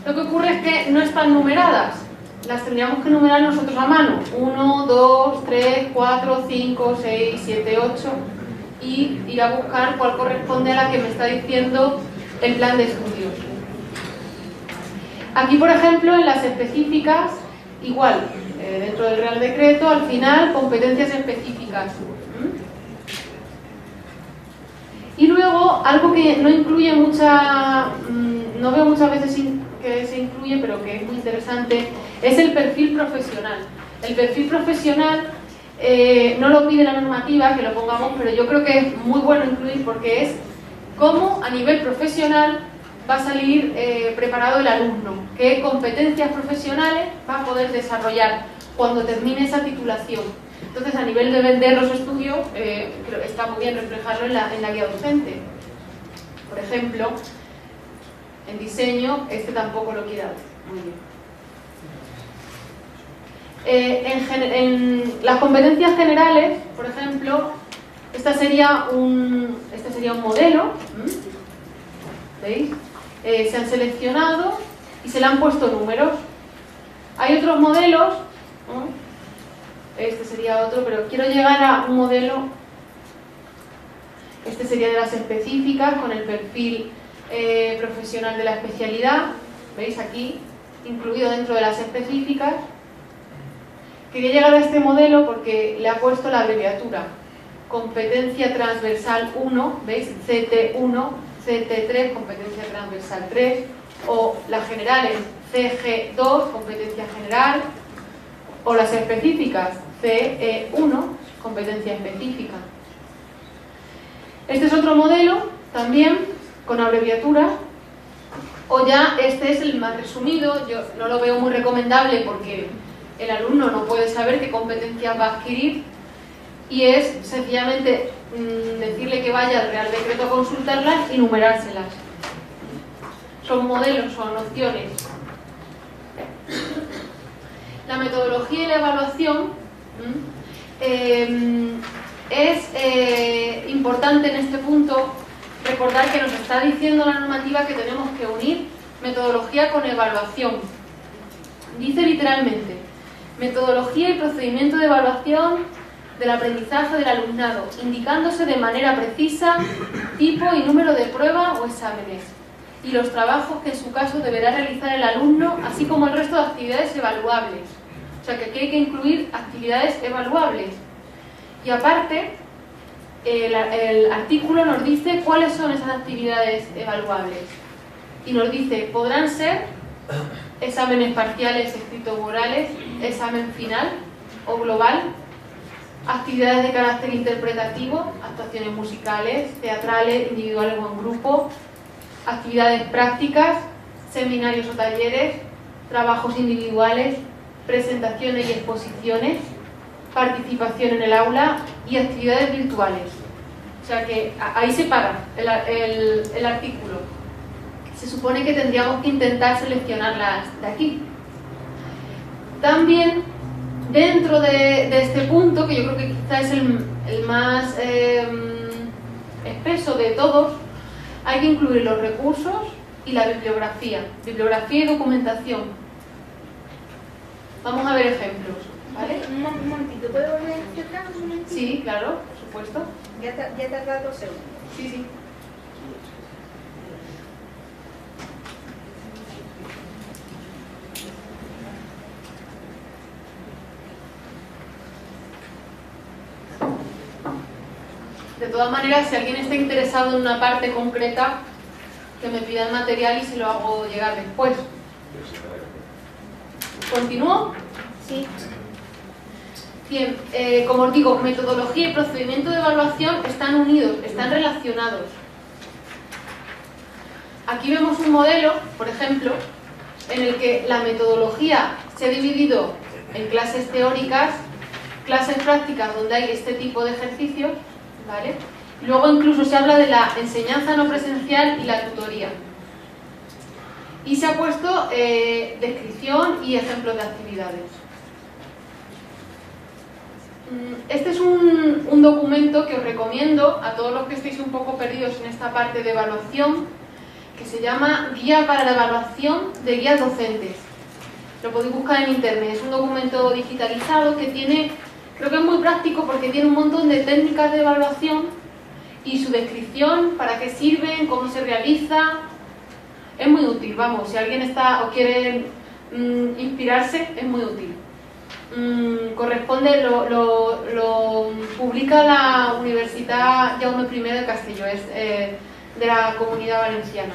A: lo que ocurre es que no están numeradas. Las tendríamos que numerar nosotros a mano. 1, 2, 3, 4, 5, 6, 7, 8 y ir a buscar cuál corresponde a la que me está diciendo el plan de estudios. Aquí, por ejemplo, en las específicas, igual, dentro del Real Decreto, al final, competencias específicas. Y luego, algo que no incluye no veo muchas veces que se incluye, pero que es muy interesante, es el perfil profesional. El perfil profesional no lo pide la normativa, que lo pongamos, pero yo creo que es muy bueno incluir porque es cómo a nivel profesional va a salir preparado el alumno, qué competencias profesionales va a poder desarrollar cuando termine esa titulación. Entonces, a nivel de vender los estudios, creo que está muy bien reflejarlo en la guía docente. Por ejemplo, en diseño, tampoco lo quiere dar. Muy bien. En las competencias generales, por ejemplo, este sería un modelo. ¿Veis? Se han seleccionado y se le han puesto números. Hay otros modelos, ¿no? Este sería otro, pero quiero llegar a un modelo. Este sería de las específicas con el perfil profesional de la especialidad. ¿Veis aquí? Incluido dentro de las específicas. Quería llegar a este modelo porque le ha puesto la abreviatura. Competencia transversal 1, ¿veis? CT1, CT3, competencia transversal 3, o las generales CG2, competencia general, o las específicas CE1, competencia específica. Este es otro modelo, también con abreviatura, o ya este es el más resumido. Yo no lo veo muy recomendable porque el alumno no puede saber qué competencias va a adquirir y es sencillamente decirle que vaya al Real Decreto a consultarlas y numerárselas. Son modelos, son opciones. La metodología y la evaluación es importante en este punto recordar que nos está diciendo la normativa que tenemos que unir metodología con evaluación. Dice literalmente: metodología y procedimiento de evaluación del aprendizaje del alumnado, indicándose de manera precisa tipo y número de prueba o exámenes y los trabajos que en su caso deberá realizar el alumno, así como el resto de actividades evaluables. O sea que aquí hay que incluir actividades evaluables. Y aparte, el artículo nos dice cuáles son esas actividades evaluables. Y nos dice, podrán ser exámenes parciales, escritos o orales, examen final o global, actividades de carácter interpretativo, actuaciones musicales, teatrales, individuales o en grupo, actividades prácticas, seminarios o talleres, trabajos individuales, presentaciones y exposiciones, participación en el aula y actividades virtuales. O sea que ahí se para el artículo. Se supone que tendríamos que intentar seleccionarlas de aquí. También, dentro de este punto, que yo creo que quizá es el más espeso de todos, hay que incluir los recursos y la bibliografía y documentación. Vamos a ver ejemplos, ¿vale?
C: Un momentito, ¿puedo volver hacia atrás un momentito?
A: Sí, claro, por supuesto.
C: Ya tarda 2 segundos.
A: Sí, sí. De todas maneras, si alguien está interesado en una parte concreta, que me pida el material y se lo hago llegar después. ¿Continúo?
C: Sí.
A: Bien, como os digo, metodología y procedimiento de evaluación están unidos, están relacionados. Aquí vemos un modelo, por ejemplo, en el que la metodología se ha dividido en clases teóricas, clases prácticas donde hay este tipo de ejercicios, ¿vale? Luego incluso se habla de la enseñanza no presencial y la tutoría. Y se ha puesto descripción y ejemplos de actividades. Este es un documento que os recomiendo a todos los que estéis un poco perdidos en esta parte de evaluación, que se llama Guía para la Evaluación de Guías Docentes. Lo podéis buscar en internet, es un documento digitalizado que tiene, creo que es muy práctico porque tiene un montón de técnicas de evaluación y su descripción, para qué sirven, cómo se realiza. Es muy útil, vamos, si alguien está o quiere inspirarse, es muy útil. Corresponde, lo publica la Universidad Jaume I de Castelló, es de la Comunidad Valenciana.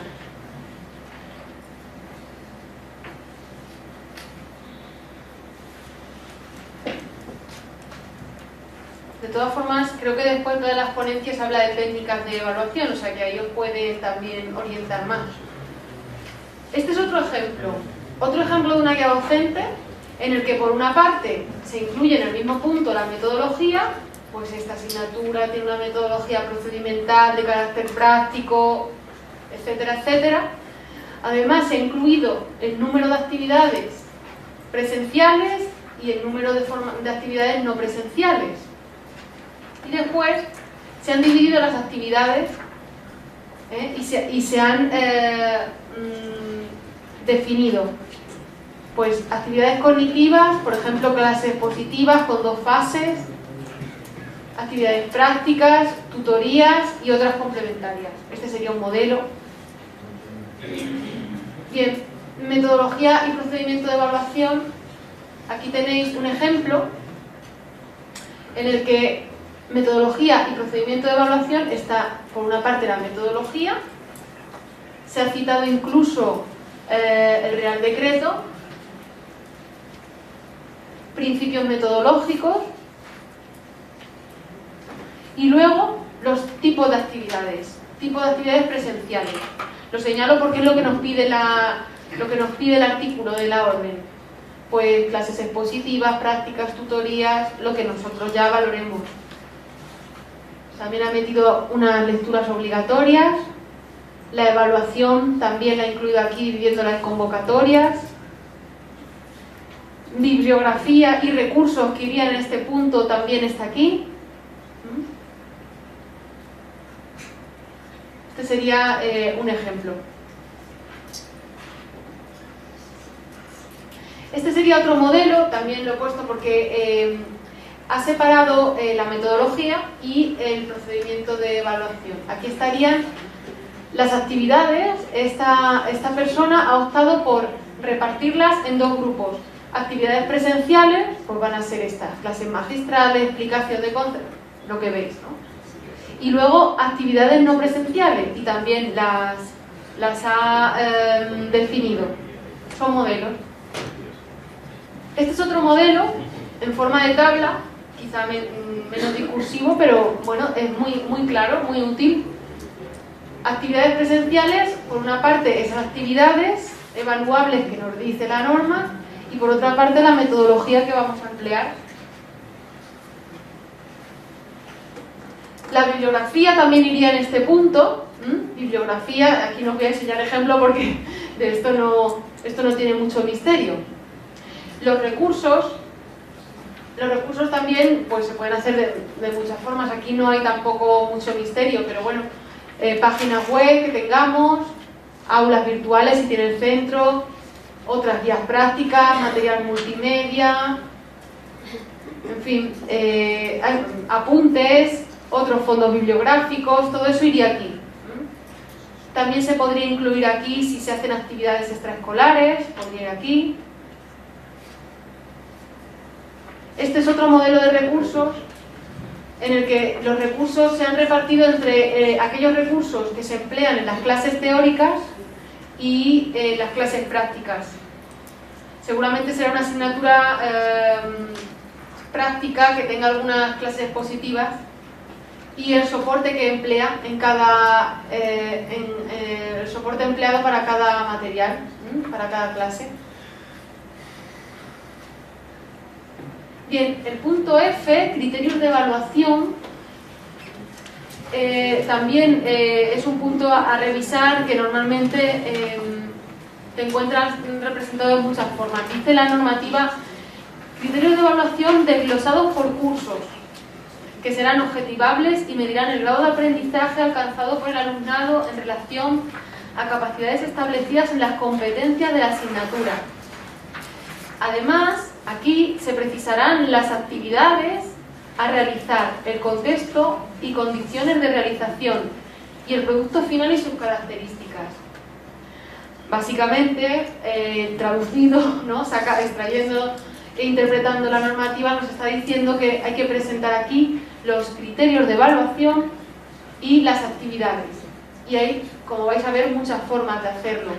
A: De todas formas, creo que después de las ponencias habla de técnicas de evaluación, o sea que ahí os puede también orientar más. Este es otro ejemplo de una guía docente en el que por una parte se incluye en el mismo punto la metodología, pues esta asignatura tiene una metodología procedimental de carácter práctico, etcétera, etcétera. Además se ha incluido el número de actividades presenciales y el número de actividades no presenciales. Y después se han dividido las actividades y se han definido pues actividades cognitivas, por ejemplo clases positivas con 2 fases, actividades prácticas, tutorías y otras complementarias. Este sería un modelo. Bien, metodología y procedimiento de evaluación. Aquí tenéis un ejemplo en el que metodología y procedimiento de evaluación está, por una parte, la metodología, se ha citado incluso el Real Decreto, principios metodológicos y luego los tipos de actividades presenciales. Lo señalo porque es lo que nos pide el artículo de la orden. Pues clases expositivas, prácticas, tutorías, lo que nosotros ya valoremos. También ha metido unas lecturas obligatorias, la evaluación también la ha incluido aquí dividiéndola en convocatorias, bibliografía y recursos que irían en este punto también está aquí. Este sería un ejemplo. Este sería otro modelo, también lo he puesto porque ha separado la metodología y el procedimiento de evaluación. Aquí estarían las actividades. Esta persona ha optado por repartirlas en 2 grupos. Actividades presenciales, pues van a ser estas, clases magistrales, explicación de conceptos, lo que veis, ¿no? Y luego actividades no presenciales, y también las ha definido. Son modelos. Este es otro modelo en forma de tabla, quizá menos discursivo, pero bueno, es muy claro, muy útil. Actividades presenciales, por una parte esas actividades evaluables que nos dice la norma, y por otra parte la metodología que vamos a emplear. La bibliografía también iría en este punto. Bibliografía, aquí no os voy a enseñar ejemplo porque de esto no tiene mucho misterio. Los recursos también pues se pueden hacer de muchas formas. Aquí no hay tampoco mucho misterio, pero bueno, páginas web que tengamos, aulas virtuales si tiene el centro, otras guías prácticas, material multimedia, en fin, apuntes, otros fondos bibliográficos, todo eso iría aquí. También se podría incluir aquí si se hacen actividades extraescolares, podría ir aquí. Este es otro modelo de recursos en el que los recursos se han repartido entre aquellos recursos que se emplean en las clases teóricas y las clases prácticas. Seguramente será una asignatura práctica que tenga algunas clases expositivas y el soporte que emplea en cada el soporte empleado para cada material, para cada clase. Bien, el punto F, criterios de evaluación, también es un punto a revisar que normalmente te encuentras representado de muchas formas. Dice la normativa Criterios de evaluación desglosados por cursos, que serán objetivables y medirán el grado de aprendizaje alcanzado por el alumnado en relación a capacidades establecidas en las competencias de la asignatura. Además, aquí se precisarán las actividades a realizar, el contexto y condiciones de realización y el producto final y sus características. Básicamente, traducido, ¿no? Extrayendo e interpretando la normativa, nos está diciendo que hay que presentar aquí los criterios de evaluación y las actividades. Y hay, como vais a ver, muchas formas de hacerlo.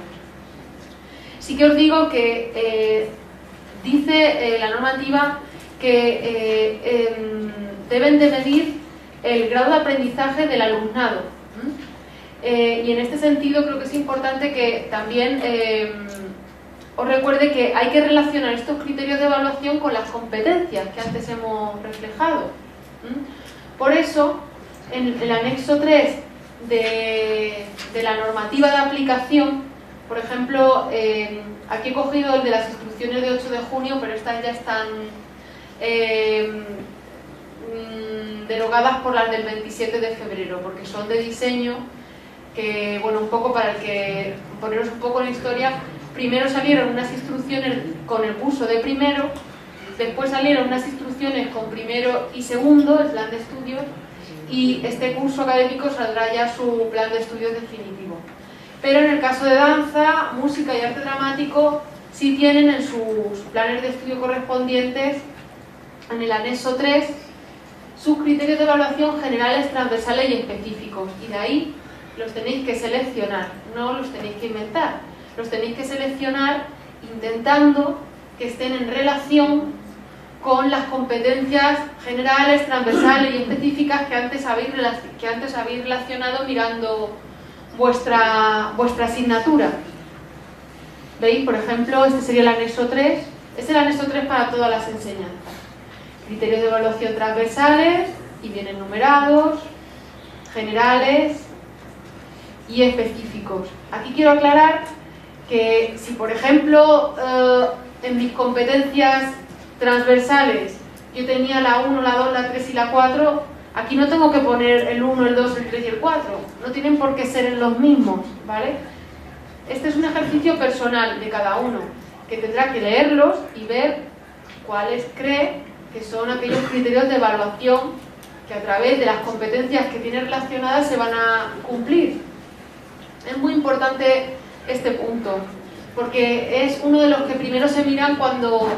A: Sí que os digo que dice la normativa que deben de medir el grado de aprendizaje del alumnado. Y en este sentido creo que es importante que también os recuerde que hay que relacionar estos criterios de evaluación con las competencias que antes hemos reflejado. Por eso, en el anexo 3 de la normativa de aplicación, por ejemplo, aquí he cogido el de las instrucciones de 8 de junio, pero estas ya están derogadas por las del 27 de febrero, porque son de diseño, que, bueno, un poco para el que poneros un poco en historia, primero salieron unas instrucciones con el curso de primero, después salieron unas instrucciones con primero y segundo, el plan de estudios, y este curso académico saldrá ya su plan de estudios definitivo. Pero en el caso de danza, música y arte dramático, sí tienen en sus planes de estudio correspondientes, en el anexo 3, sus criterios de evaluación generales, transversales y específicos. Y de ahí los tenéis que seleccionar, no los tenéis que inventar. Los tenéis que seleccionar intentando que estén en relación con las competencias generales, transversales y específicas que antes habéis relacionado mirando vuestra asignatura. ¿Veis? Por ejemplo, este sería el anexo 3. Es el anexo 3 para todas las enseñanzas. Criterios de evaluación transversales, y vienen numerados, generales y específicos. Aquí quiero aclarar que si, por ejemplo, en mis competencias transversales yo tenía la 1, la 2, la 3 y la 4, aquí no tengo que poner el 1, el 2, el 3 y el 4. No tienen por qué ser en los mismos, ¿vale? Este es un ejercicio personal de cada uno, que tendrá que leerlos y ver cuáles cree que son aquellos criterios de evaluación que a través de las competencias que tiene relacionadas se van a cumplir. Es muy importante este punto, porque es uno de los que primero se miran cuando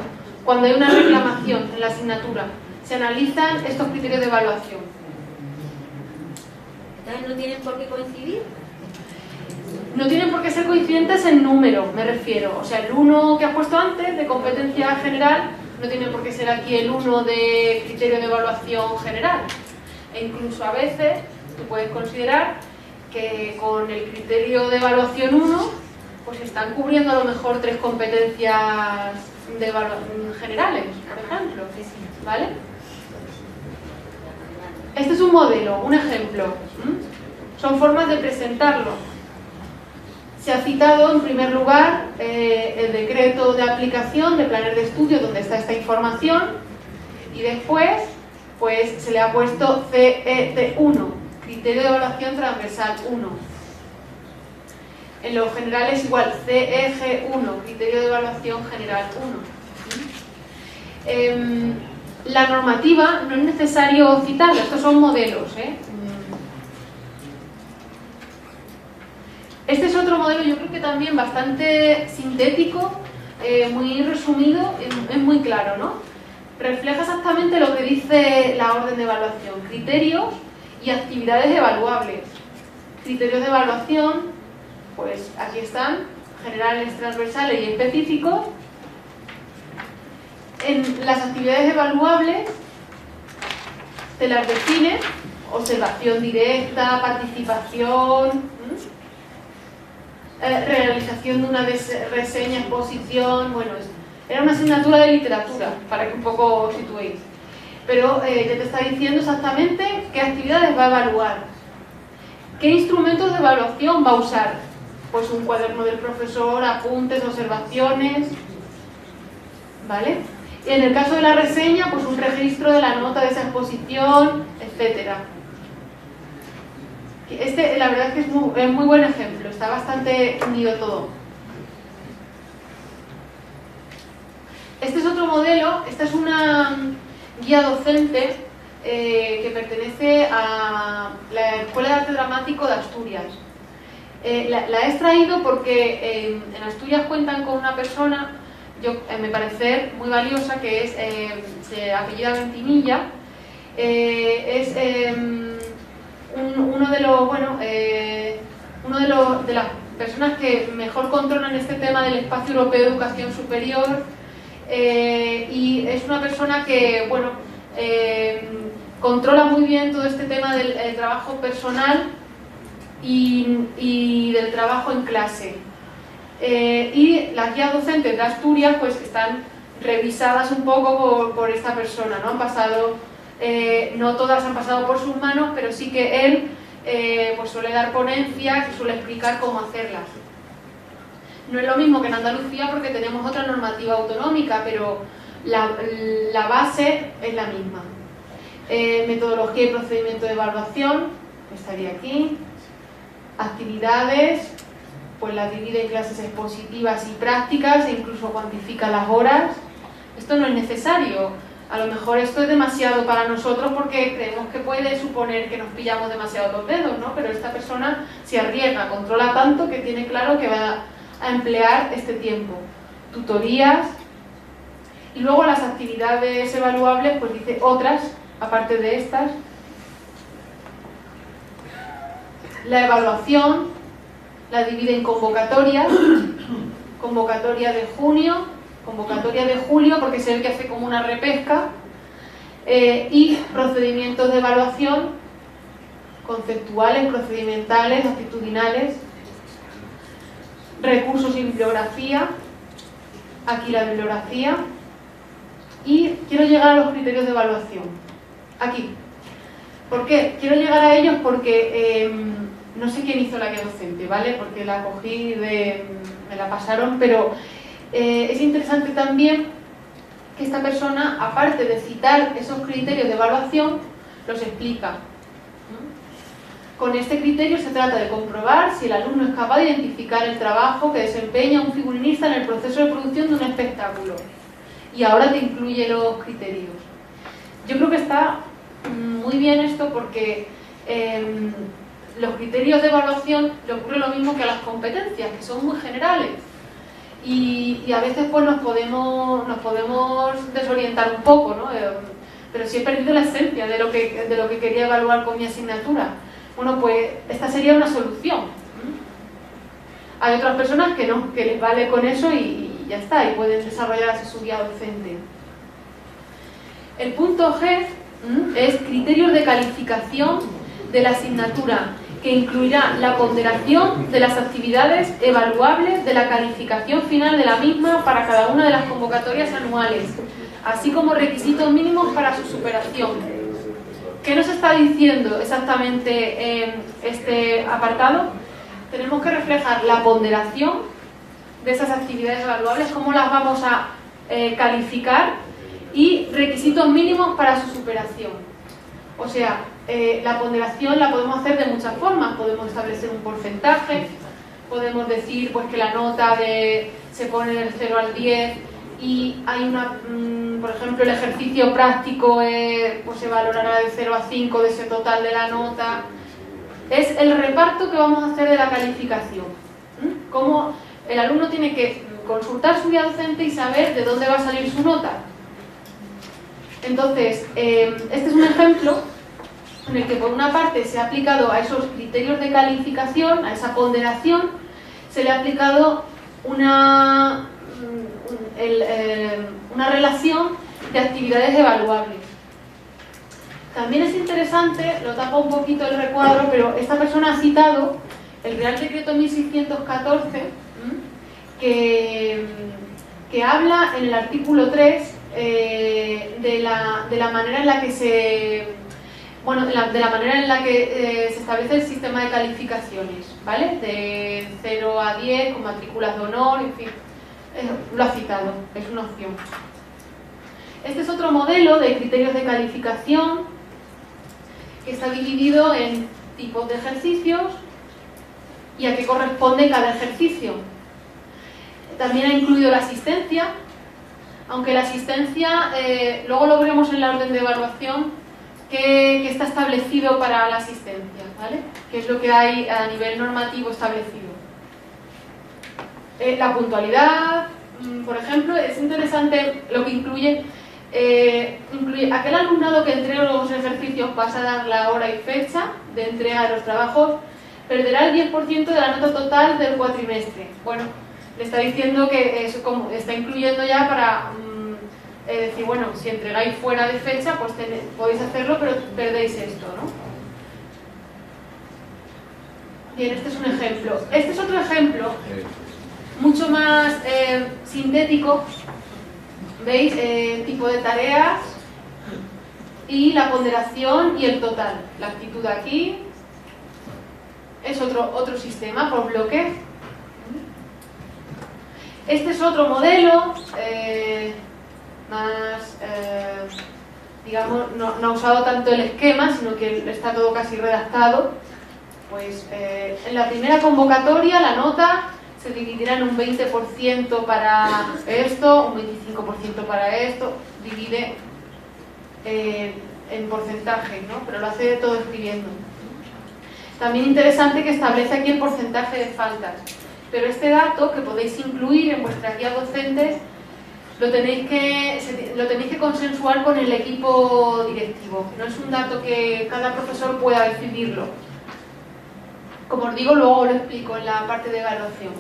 A: hay una reclamación en la asignatura. Se analizan estos criterios de evaluación.
C: Entonces no tienen por qué coincidir.
A: No tienen por qué ser coincidentes en número, me refiero. O sea, el 1 que has puesto antes, de competencia general, no tiene por qué ser aquí el 1 de criterio de evaluación general. E incluso a veces tú puedes considerar que con el criterio de evaluación 1 pues están cubriendo a lo mejor 3 competencias generales, por ejemplo, ¿vale? Este es un modelo, un ejemplo. Son formas de presentarlo. Se ha citado en primer lugar el decreto de aplicación de planes de estudio donde está esta información, y después pues se le ha puesto CET1, criterio de evaluación transversal 1. En lo general es igual, CEG1, criterio de evaluación general 1. La normativa no es necesario citarla, estos son modelos, Este es otro modelo, yo creo que también bastante sintético, muy resumido, es muy claro, ¿no? Refleja exactamente lo que dice la orden de evaluación, criterios y actividades evaluables. Criterios de evaluación, pues aquí están, generales, transversales y específicos. En las actividades evaluables se las define: observación directa, participación, realización de una reseña, exposición. Bueno, era una asignatura de literatura, para que un poco os situéis. Pero ya te está diciendo exactamente qué actividades va a evaluar. ¿Qué instrumentos de evaluación va a usar? Pues un cuaderno del profesor, apuntes, observaciones, ¿vale? Y en el caso de la reseña, pues un registro de la nota de esa exposición, etcétera. Este, la verdad es que es muy buen ejemplo, está bastante unido todo. Este es otro modelo, esta es una guía docente que pertenece a la Escuela de Arte Dramático de Asturias. La he extraído porque en Asturias cuentan con una persona, me parece muy valiosa, que es, se apellida Ventimilla, es uno de los, bueno, de las personas que mejor controlan este tema del Espacio Europeo de Educación Superior, y es una persona que, bueno, controla muy bien todo este tema del trabajo personal y del trabajo en clase. Y las guías docentes de Asturias pues están revisadas un poco por esta persona, ¿no? Han pasado, no todas han pasado por sus manos, pero sí que él pues suele dar ponencias y suele explicar cómo hacerlas. No es lo mismo que en Andalucía porque tenemos otra normativa autonómica, pero la base es la misma. Metodología y procedimiento de evaluación, estaría aquí. Actividades, pues las divide en clases expositivas y prácticas e incluso cuantifica las horas. Esto no es necesario. A lo mejor esto es demasiado para nosotros porque creemos que puede suponer que nos pillamos demasiado los dedos, ¿no? Pero esta persona se arriesga, controla tanto que tiene claro que va a emplear este tiempo. Tutorías. Y luego las actividades evaluables, pues dice otras, aparte de estas. La evaluación la divide en convocatorias, convocatoria de junio, convocatoria de julio, porque es el que hace como una repesca, y procedimientos de evaluación, conceptuales, procedimentales, actitudinales, recursos y bibliografía, aquí la bibliografía, y quiero llegar a los criterios de evaluación, aquí. ¿Por qué? Quiero llegar a ellos porque no sé quién hizo la guía docente, ¿vale? Porque la cogí, me la pasaron, pero es interesante también que esta persona, aparte de citar esos criterios de evaluación, los explica. Con este criterio se trata de comprobar si el alumno es capaz de identificar el trabajo que desempeña un figurinista en el proceso de producción de un espectáculo. Y ahora te incluye los criterios. Yo creo que está muy bien esto porque los criterios de evaluación le ocurre lo mismo que a las competencias, que son muy generales. Y a veces pues nos podemos desorientar un poco, ¿no? Pero sí he perdido la esencia de lo que quería evaluar con mi asignatura. Bueno, pues esta sería una solución. Hay otras personas que no, que les vale con eso y ya está, y pueden desarrollar así su guía docente. El punto G es criterios de calificación de la asignatura, que incluirá la ponderación de las actividades evaluables de la calificación final de la misma para cada una de las convocatorias anuales, así como requisitos mínimos para su superación. ¿Qué nos está diciendo exactamente este apartado? Tenemos que reflejar la ponderación de esas actividades evaluables, cómo las vamos a calificar, y requisitos mínimos para su superación. O sea, la ponderación la podemos hacer de muchas formas. Podemos establecer un porcentaje, podemos decir pues que la nota se pone del 0 al 10 y hay una, por ejemplo, el ejercicio práctico pues se valorará de 0 a 5 de ese total de la nota. Es el reparto que vamos a hacer de la calificación. Cómo el alumno tiene que consultar su guía docente y saber de dónde va a salir su nota. Entonces, este es un ejemplo en el que por una parte se ha aplicado a esos criterios de calificación, a esa ponderación, se le ha aplicado una relación de actividades evaluables. También es interesante, lo tapa un poquito el recuadro, pero esta persona ha citado el Real Decreto 1614, que habla en el artículo 3 de la manera en la que se se establece el sistema de calificaciones, ¿vale? De 0 a 10 con matrículas de honor, en fin, lo ha citado, es una opción. Este es otro modelo de criterios de calificación que está dividido en tipos de ejercicios y a qué corresponde cada ejercicio. También ha incluido la asistencia, aunque la asistencia, luego lo veremos en la orden de evaluación, que está establecido para la asistencia, ¿vale? Que es lo que hay a nivel normativo establecido. La puntualidad, por ejemplo, es interesante lo que incluye aquel alumnado que entrega los ejercicios pasa a dar la hora y fecha de entrega de los trabajos, perderá el 10% de la nota total del cuatrimestre. Bueno, le está diciendo que eso como está incluyendo ya para decir, bueno, si entregáis fuera de fecha, pues podéis hacerlo, pero perdéis esto, ¿no? Bien, este es un ejemplo. Este es otro ejemplo, mucho más sintético. ¿Veis? Tipo de tareas y la ponderación y el total. La actitud aquí es otro sistema por bloques. Este es otro modelo más, digamos, no ha usado tanto el esquema, sino que está todo casi redactado. Pues en la primera convocatoria la nota se dividirá en un 20% para esto, un 25% para esto, divide en porcentajes, ¿no? Pero lo hace todo escribiendo. También interesante que establece aquí el porcentaje de faltas, pero este dato que podéis incluir en vuestras guías docentes lo tenéis que consensuar con el equipo directivo. No es un dato que cada profesor pueda decidirlo. Como os digo, luego lo explico en la parte de evaluación.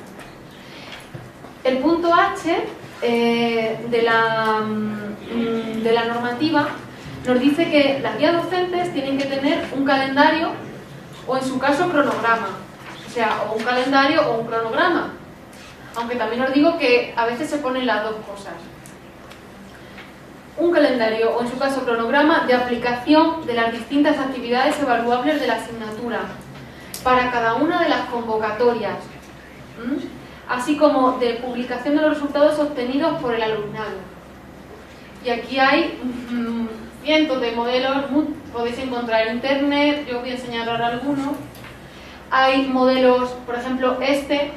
A: El punto H de la normativa nos dice que las guías docentes tienen que tener un calendario o en su caso cronograma. O sea, o un calendario o un cronograma. Aunque también os digo que a veces se ponen las dos cosas. Un calendario o en su caso cronograma de aplicación de las distintas actividades evaluables de la asignatura para cada una de las convocatorias, así como de publicación de los resultados obtenidos por el alumnado. Y aquí hay cientos de modelos, podéis encontrar en internet, yo os voy a enseñar ahora algunos. Hay modelos, por ejemplo este,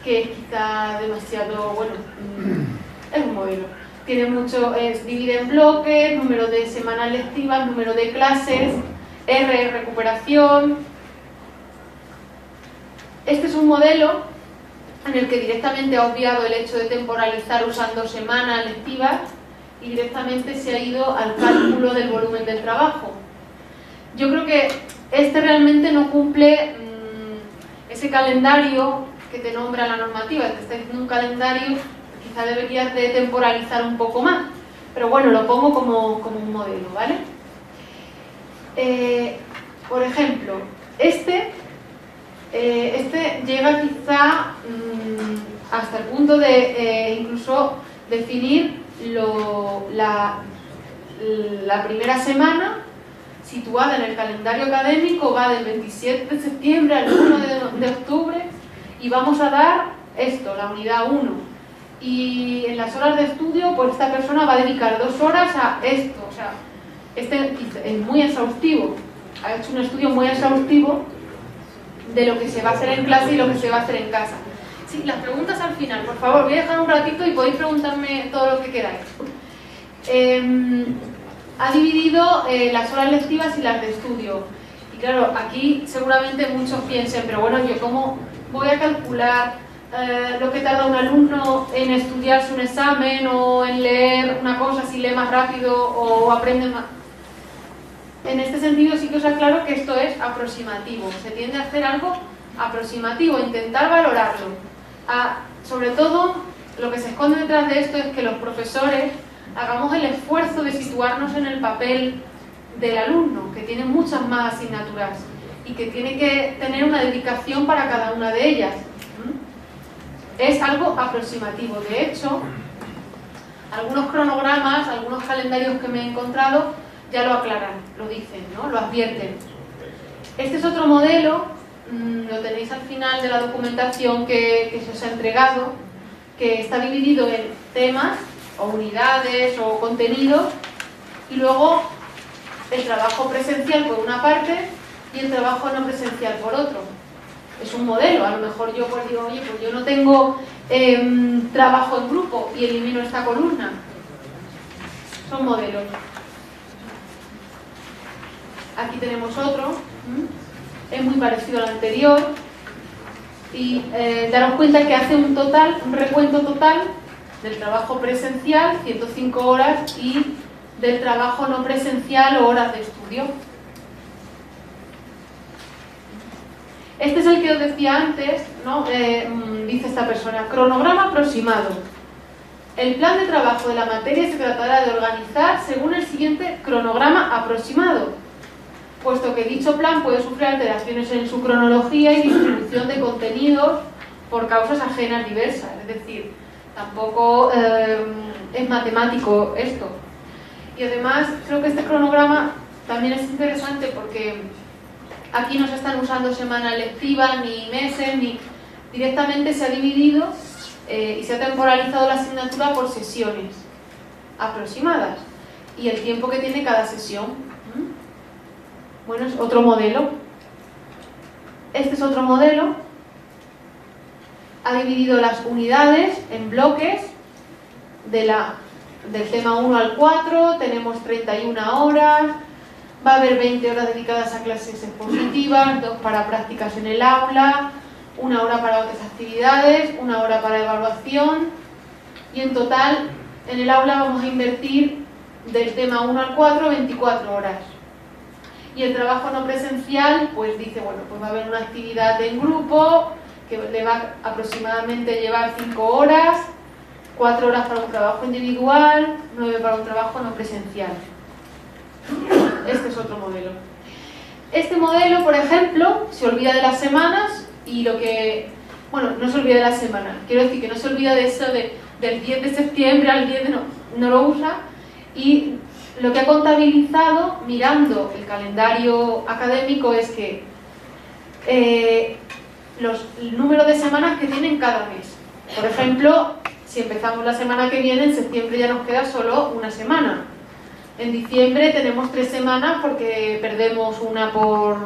A: que es quizá demasiado, bueno, es un modelo. Tiene mucho, divide en bloques, número de semanas lectivas, número de clases, R recuperación. Este es un modelo en el que directamente ha obviado el hecho de temporalizar usando semanas lectivas y directamente se ha ido al cálculo del volumen del trabajo. Yo creo que este realmente no cumple ese calendario que te nombra la normativa. Te está diciendo un calendario, quizá deberías de temporalizar un poco más, pero bueno, lo pongo como un modelo, ¿vale? Por ejemplo, este llega quizá hasta el punto de incluso definir la primera semana situada en el calendario académico, va del 27 de septiembre al 1 de octubre y vamos a dar esto, la unidad 1. Y en las horas de estudio, pues esta persona va a dedicar 2 horas a esto. O sea, este es muy exhaustivo, ha hecho un estudio muy exhaustivo de lo que se va a hacer en clase y lo que se va a hacer en casa. Sí, las preguntas al final, por favor, voy a dejar un ratito y podéis preguntarme todo lo que queráis. Ha dividido las horas lectivas y las de estudio. Y claro, aquí seguramente muchos piensen, pero bueno, ¿yo cómo voy a calcular lo que tarda un alumno en estudiarse un examen o en leer una cosa, si lee más rápido o aprende más? En este sentido sí que os aclaro que esto es aproximativo. Se tiende a hacer algo aproximativo, intentar valorarlo. Sobre todo, lo que se esconde detrás de esto es que los profesores hagamos el esfuerzo de situarnos en el papel del alumno, que tiene muchas más asignaturas y que tiene que tener una dedicación para cada una de ellas. Es algo aproximativo. De hecho, algunos cronogramas, algunos calendarios que me he encontrado ya lo aclaran, lo dicen, ¿no? Lo advierten. Este es otro modelo, lo tenéis al final de la documentación que se os ha entregado, que está dividido en temas o unidades o contenidos, y luego el trabajo presencial por una parte y el trabajo no presencial por otro. Es un modelo. A lo mejor yo pues digo, oye, pues yo no tengo trabajo en grupo y elimino esta columna. Son modelos. Aquí tenemos otro. Es muy parecido al anterior. Y daros cuenta que hace un recuento total del trabajo presencial, 105 horas, y del trabajo no presencial o horas de estudio. Este es el que os decía antes, ¿no? Dice esta persona, cronograma aproximado. El plan de trabajo de la materia se tratará de organizar según el siguiente cronograma aproximado, puesto que dicho plan puede sufrir alteraciones en su cronología y distribución de contenidos por causas ajenas diversas. Es decir, tampoco es matemático esto. Y además creo que este cronograma también es interesante porque aquí no se están usando semanas lectivas, ni meses, ni directamente se ha dividido y se ha temporalizado la asignatura por sesiones aproximadas y el tiempo que tiene cada sesión. Bueno, es otro modelo. Este es otro modelo. Ha dividido las unidades en bloques del tema 1 al 4, tenemos 31 horas, va a haber 20 horas dedicadas a clases expositivas, 2 para prácticas en el aula, 1 hora para otras actividades, 1 hora para evaluación, y en total en el aula vamos a invertir del tema 1 al 4 24 horas. Y el trabajo no presencial, pues dice, bueno, pues va a haber una actividad en grupo que le va a aproximadamente llevar 5 horas, 4 horas para un trabajo individual, 9 para un trabajo no presencial. Este es otro modelo. Este modelo, por ejemplo, se olvida de las semanas y lo que... Bueno, no se olvida de las semanas. Quiero decir que no se olvida de eso del 10 de septiembre al 10 de... No lo usa. Y lo que ha contabilizado, mirando el calendario académico, es que el número de semanas que tienen cada mes. Por ejemplo, si empezamos la semana que viene, en septiembre ya nos queda solo una semana. En diciembre tenemos 3 semanas porque perdemos una por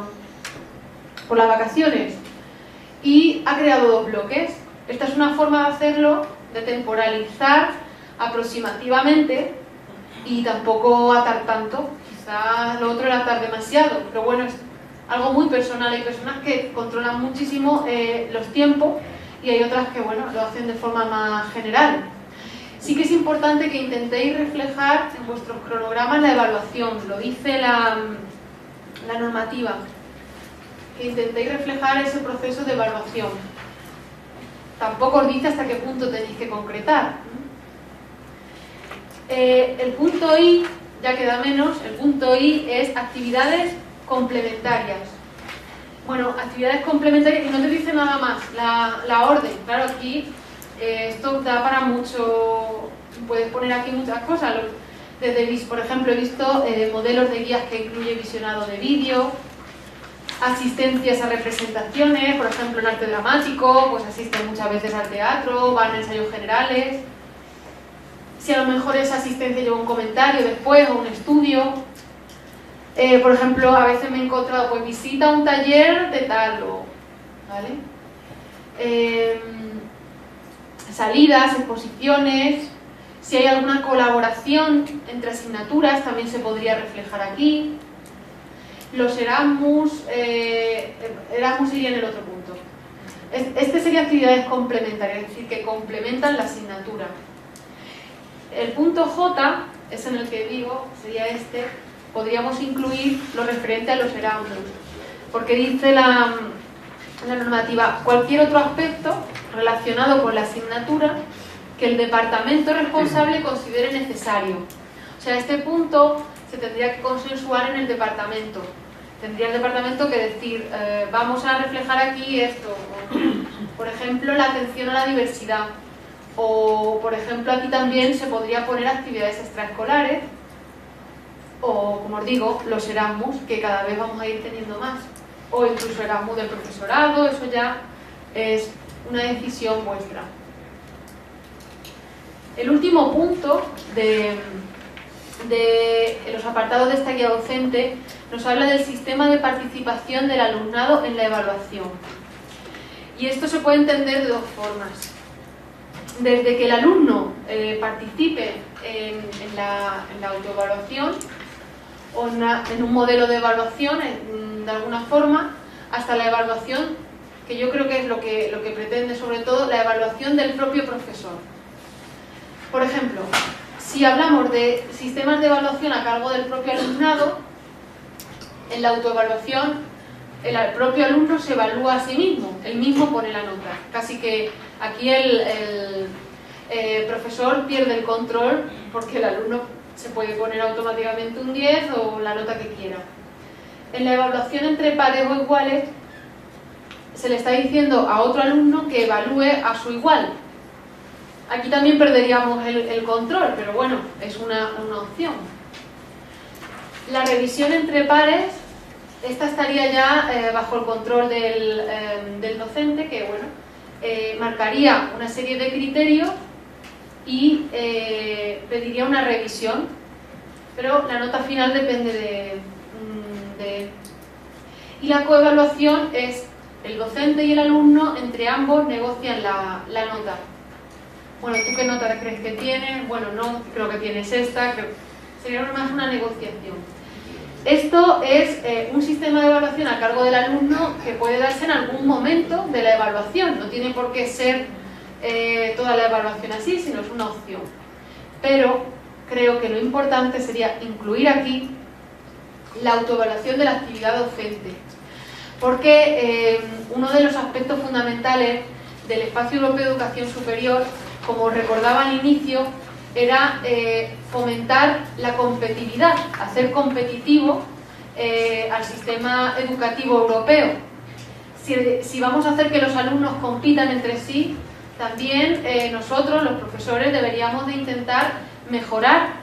A: las vacaciones. Y ha creado 2 bloques. Esta es una forma de hacerlo, de temporalizar aproximativamente y tampoco atar tanto. Quizás lo otro era atar demasiado, pero bueno, es algo muy personal. Hay personas que controlan muchísimo los tiempos y hay otras que, bueno, lo hacen de forma más general. Sí que es importante que intentéis reflejar en vuestros cronogramas la evaluación, lo dice la normativa, que intentéis reflejar ese proceso de evaluación. Tampoco os dice hasta qué punto tenéis que concretar. El punto I, ya queda menos, el punto I es actividades complementarias. Bueno, actividades complementarias, y no te dice nada más, la orden. Claro, aquí esto da para mucho, puedes poner aquí muchas cosas. Por ejemplo, he visto modelos de guías que incluye visionado de vídeo, asistencias a representaciones, por ejemplo en arte dramático, pues asisten muchas veces al teatro, van a ensayos generales. Si a lo mejor esa asistencia lleva un comentario después o un estudio. Por ejemplo, a veces me he encontrado, pues visita un taller de tal, ¿vale? Salidas, exposiciones, si hay alguna colaboración entre asignaturas también se podría reflejar aquí. Los Erasmus iría en el otro punto. Este sería actividades complementarias, es decir, que complementan la asignatura. El punto J es en el que digo, sería este, podríamos incluir lo referente a los Erasmus, porque dice la normativa, cualquier otro aspecto relacionado con la asignatura que el departamento responsable considere necesario. O sea, este punto se tendría que consensuar en el departamento. Tendría el departamento que decir, vamos a reflejar aquí esto. Por ejemplo, la atención a la diversidad. O, por ejemplo, aquí también se podría poner actividades extraescolares. O, como os digo, los Erasmus, que cada vez vamos a ir teniendo más. O incluso Erasmus del profesorado, eso ya es una decisión vuestra. El último punto de los apartados de esta guía docente nos habla del sistema de participación del alumnado en la evaluación. Y esto se puede entender de dos formas. Desde que el alumno participe en la autoevaluación o en un modelo de evaluación de alguna forma, hasta la evaluación, que yo creo que es lo que pretende sobre todo, la evaluación del propio profesor. Por ejemplo, si hablamos de sistemas de evaluación a cargo del propio alumnado, en la autoevaluación el propio alumno se evalúa a sí mismo, él mismo pone la nota. Casi que aquí el profesor pierde el control porque el alumno se puede poner automáticamente un 10 o la nota que quiera. En la evaluación entre pares o iguales se le está diciendo a otro alumno que evalúe a su igual. Aquí también perderíamos el control, pero bueno, es una opción. La revisión entre pares, esta estaría ya bajo el control del docente, que bueno, marcaría una serie de criterios y pediría una revisión, pero la nota final depende de él. Y la coevaluación es el docente y el alumno, entre ambos negocian la nota. Bueno, ¿tú qué nota crees que tienes? Bueno, no, creo que tienes esta. Sería más una negociación. Esto es un sistema de evaluación a cargo del alumno que puede darse en algún momento de la evaluación. No tiene por qué ser toda la evaluación así, sino es una opción. Pero creo que lo importante sería incluir aquí la autoevaluación de la actividad docente. Porque uno de los aspectos fundamentales del Espacio Europeo de Educación Superior, como recordaba al inicio, era fomentar la competitividad, hacer competitivo al sistema educativo europeo. Si vamos a hacer que los alumnos compitan entre sí, también nosotros, los profesores, deberíamos de intentar mejorar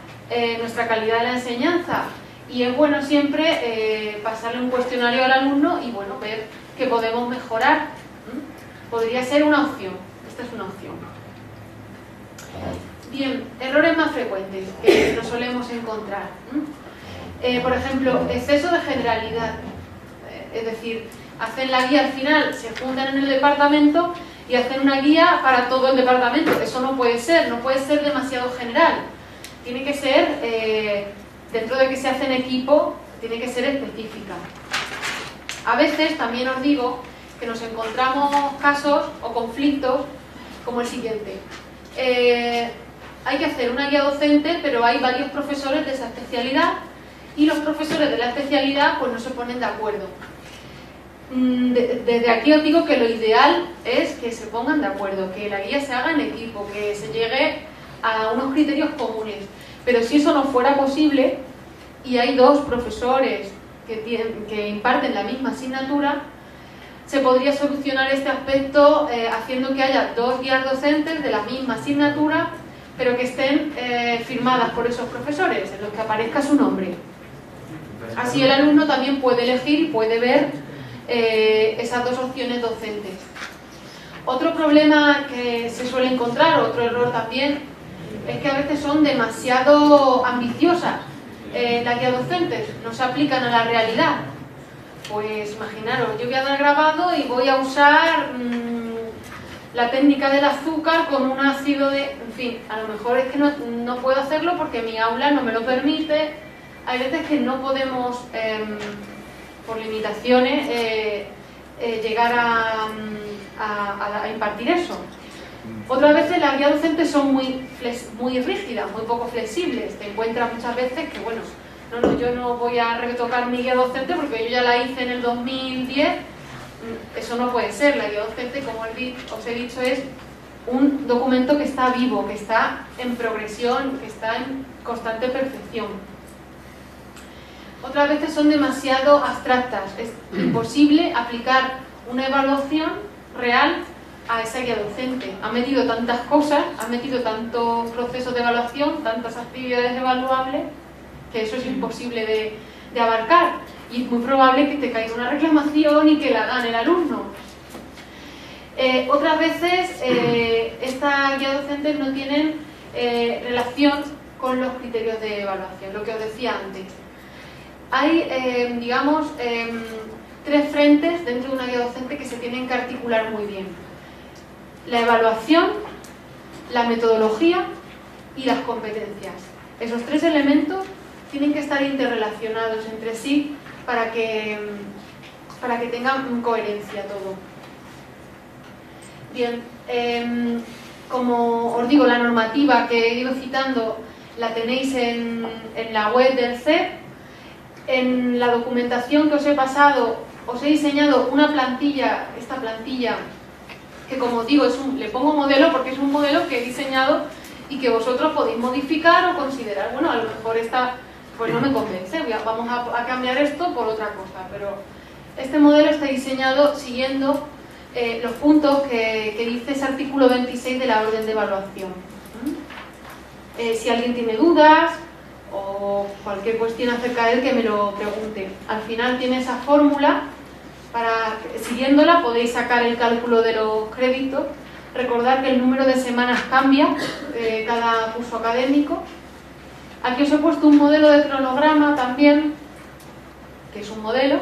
A: nuestra calidad de la enseñanza. Y es bueno siempre pasarle un cuestionario al alumno y bueno, ver qué podemos mejorar. Podría ser una opción. Esta es una opción. Bien, errores más frecuentes que nos solemos encontrar. Por ejemplo, exceso de generalidad. Es decir, hacen la guía al final, se juntan en el departamento y hacen una guía para todo el departamento. Eso no puede ser demasiado general. Tiene que ser, dentro de que se hace en equipo, tiene que ser específica. A veces también os digo que nos encontramos casos o conflictos como el siguiente. Hay que hacer una guía docente, pero hay varios profesores de esa especialidad y los profesores de la especialidad pues no se ponen de acuerdo. Desde aquí os digo que lo ideal es que se pongan de acuerdo, que la guía se haga en equipo, que se llegue a unos criterios comunes. Pero si eso no fuera posible y hay dos profesores que imparten la misma asignatura, se podría solucionar este aspecto haciendo que haya dos guías docentes de la misma asignatura, pero que estén firmadas por esos profesores, en los que aparezca su nombre. Así el alumno también puede elegir y puede ver esas dos opciones docentes. Otro problema que se suele encontrar, otro error también, es que a veces son demasiado ambiciosas las guías docentes, no se aplican a la realidad. Pues imaginaros, yo voy a dar grabado y voy a usar la técnica del azúcar con un ácido de... En fin, a lo mejor es que no puedo hacerlo porque mi aula no me lo permite. Hay veces que no podemos, por limitaciones, llegar a impartir eso. Otras veces las guías docentes son muy rígidas, muy poco flexibles. Te encuentras muchas veces que, bueno, yo no voy a retocar mi guía docente porque yo ya la hice en el 2010. Eso no puede ser. La guía docente, como os he dicho, es un documento que está vivo, que está en progresión, que está en constante perfección. Otras veces son demasiado abstractas. Es imposible aplicar una evaluación real a esa guía docente. Ha metido tantas cosas, ha metido tantos procesos de evaluación, tantas actividades evaluables, que eso es imposible de abarcar. Y es muy probable que te caiga una reclamación y que la gane el alumno. Otras veces estas guías docentes no tienen relación con los criterios de evaluación, lo que os decía antes. Hay, digamos, tres frentes dentro de una guía docente que se tienen que articular muy bien: la evaluación, la metodología y las competencias. Esos tres elementos tienen que estar interrelacionados entre sí para que tengan coherencia todo. Bien, como os digo, la normativa que he ido citando la tenéis en la web del CEP. En la documentación que os he pasado, os he diseñado una plantilla, esta plantilla, que como os digo, le pongo modelo porque es un modelo que he diseñado y que vosotros podéis modificar o considerar, bueno, a lo mejor esta pues no me convence, vamos a cambiar esto por otra cosa, pero este modelo está diseñado siguiendo los puntos que dice ese artículo 26 de la orden de evaluación. Si alguien tiene dudas o cualquier cuestión acerca de él, que me lo pregunte. Al final tiene esa fórmula, siguiéndola podéis sacar el cálculo de los créditos. Recordad que el número de semanas cambia cada curso académico. Aquí os he puesto un modelo de cronograma también, que es un modelo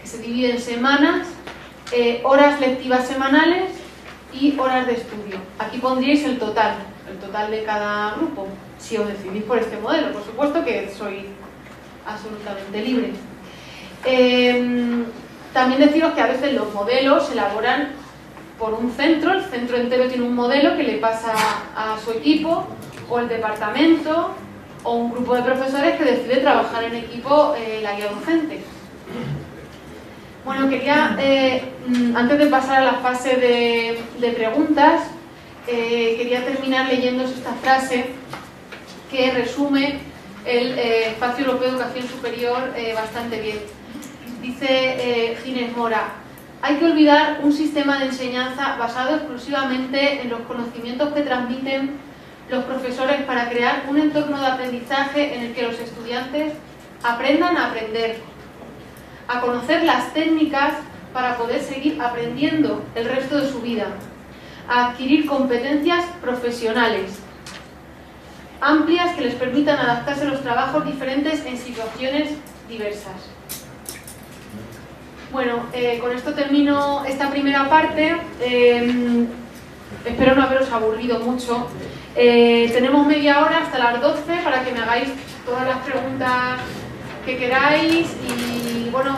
A: que se divide en semanas, horas lectivas semanales y horas de estudio. Aquí pondríais el total de cada grupo, si os decidís por este modelo. Por supuesto que sois absolutamente libres. También deciros que a veces los modelos se elaboran por un centro, el centro entero tiene un modelo que le pasa a su equipo, o el departamento, o un grupo de profesores que decide trabajar en equipo la guía docente. Bueno, quería, antes de pasar a la fase de preguntas, quería terminar leyéndoos esta frase que resume el Espacio Europeo de Educación Superior bastante bien. Dice Ginés Mora: hay que olvidar un sistema de enseñanza basado exclusivamente en los conocimientos que transmiten los profesores para crear un entorno de aprendizaje en el que los estudiantes aprendan a aprender, a conocer las técnicas para poder seguir aprendiendo el resto de su vida, a adquirir competencias profesionales amplias que les permitan adaptarse a los trabajos diferentes en situaciones diversas. Bueno, con esto termino esta primera parte. Espero no haberos aburrido mucho. Tenemos media hora hasta las 12 para que me hagáis todas las preguntas que queráis y bueno,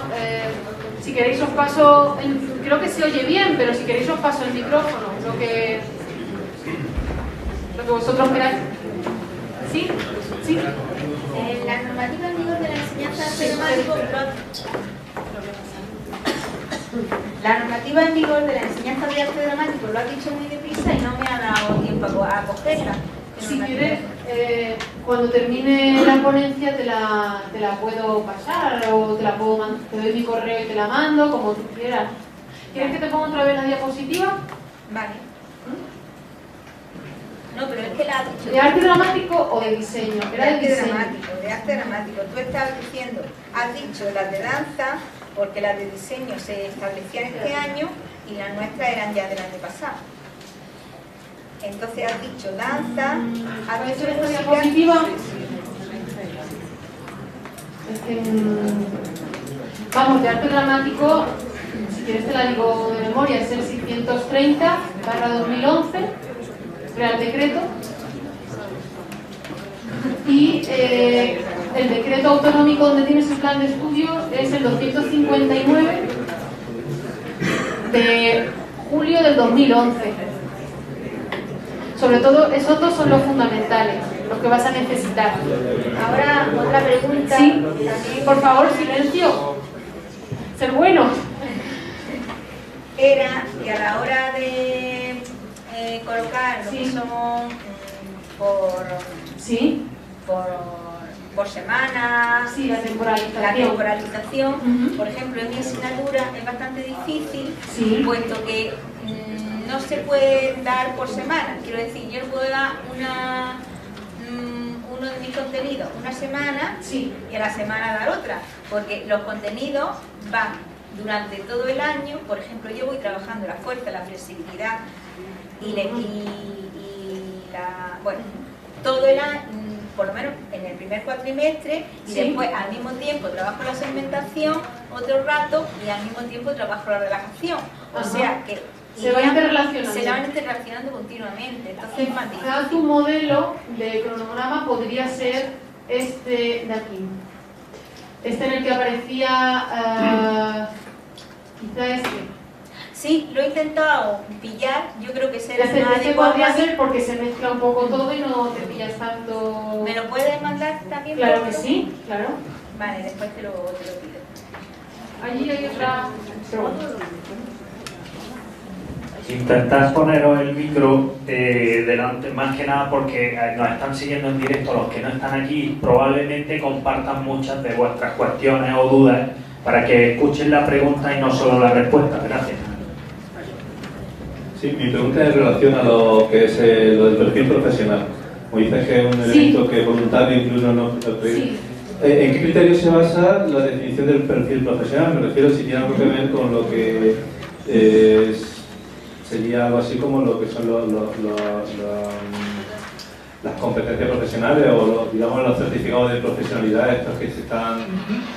A: si queréis os paso, creo que se oye bien, pero si queréis os paso el micrófono, lo que vosotros queráis. ¿Sí? ¿Sí?
C: La normativa en vigor de la enseñanza de arte dramático La normativa en vigor de la enseñanza de arte dramático lo has dicho muy deprisa y no me ha dado tiempo a cogerla.
A: Si quieres, cuando termine la ponencia te la puedo pasar o te doy mi correo y te la mando, como tú quieras. ¿Quieres que te ponga otra vez la diapositiva?
C: Vale. No, pero es que la has dicho.
A: ¿De arte dramático o de diseño?
C: De arte dramático, de arte dramático. Tú estabas diciendo, has dicho las de danza, porque las de diseño se establecían este año y las nuestras eran ya del año pasado. Entonces has dicho danza, has dicho
A: esta
C: música.
A: diapositiva. Vamos, de arte dramático, si quieres te la digo de memoria, es el 630/2011, Real Decreto. Y el decreto autonómico donde tienes el plan de estudios es el 259 de julio del 2011. Sobre todo, esos dos son los fundamentales, los que vas a necesitar.
C: Ahora, otra pregunta.
A: Sí, por favor, silencio. Ser buenos.
C: Era que a la hora de colocar lo que son
A: Sí.
C: por semana,
A: Sí, la temporalización.
C: Por ejemplo, en mi asignatura es bastante difícil,
A: Sí.
C: puesto que no se puede dar por semana. Quiero decir, yo no puedo dar uno de mis contenidos una semana
A: Sí.
C: y a la semana dar otra, porque los contenidos van durante todo el año. Por ejemplo, yo voy trabajando la fuerza, la flexibilidad y todo el año, por lo menos en el primer cuatrimestre, y
A: Sí.
C: después al mismo tiempo trabajo la segmentación otro rato y al mismo tiempo trabajo la relajación. O
A: Ajá.
C: sea que
A: Se van interrelacionando.
C: se van interrelacionando continuamente. Entonces, Mati,
A: Quizá tu modelo de cronograma podría ser este de aquí. Este en el que aparecía, quizá este.
C: sí, lo he intentado pillar, yo creo que será
A: Este,
C: más
A: este
C: adecuado.
A: podría ser porque se mezcla un poco todo y no te pillas tanto.
C: ¿Me lo puedes mandar también?
A: Claro
C: por
A: que
C: favor?
A: sí, claro.
C: Vale, después te lo pido.
A: Allí hay otra.
D: Intentad poneros el micro delante, más que nada porque nos están siguiendo en directo los que no están aquí, probablemente compartan muchas de vuestras cuestiones o dudas para que escuchen la pregunta y no solo la respuesta. Gracias.
E: Sí, mi pregunta es en relación a lo que es lo del perfil profesional. Como dices que es un
A: Sí.
E: elemento que es voluntario, incluso no.
A: Sí.
E: ¿En qué criterio se basa la definición del perfil profesional? Me refiero si tiene algo que ver con lo que sería algo así como lo que son las competencias profesionales o digamos los certificados de profesionalidad estos que se están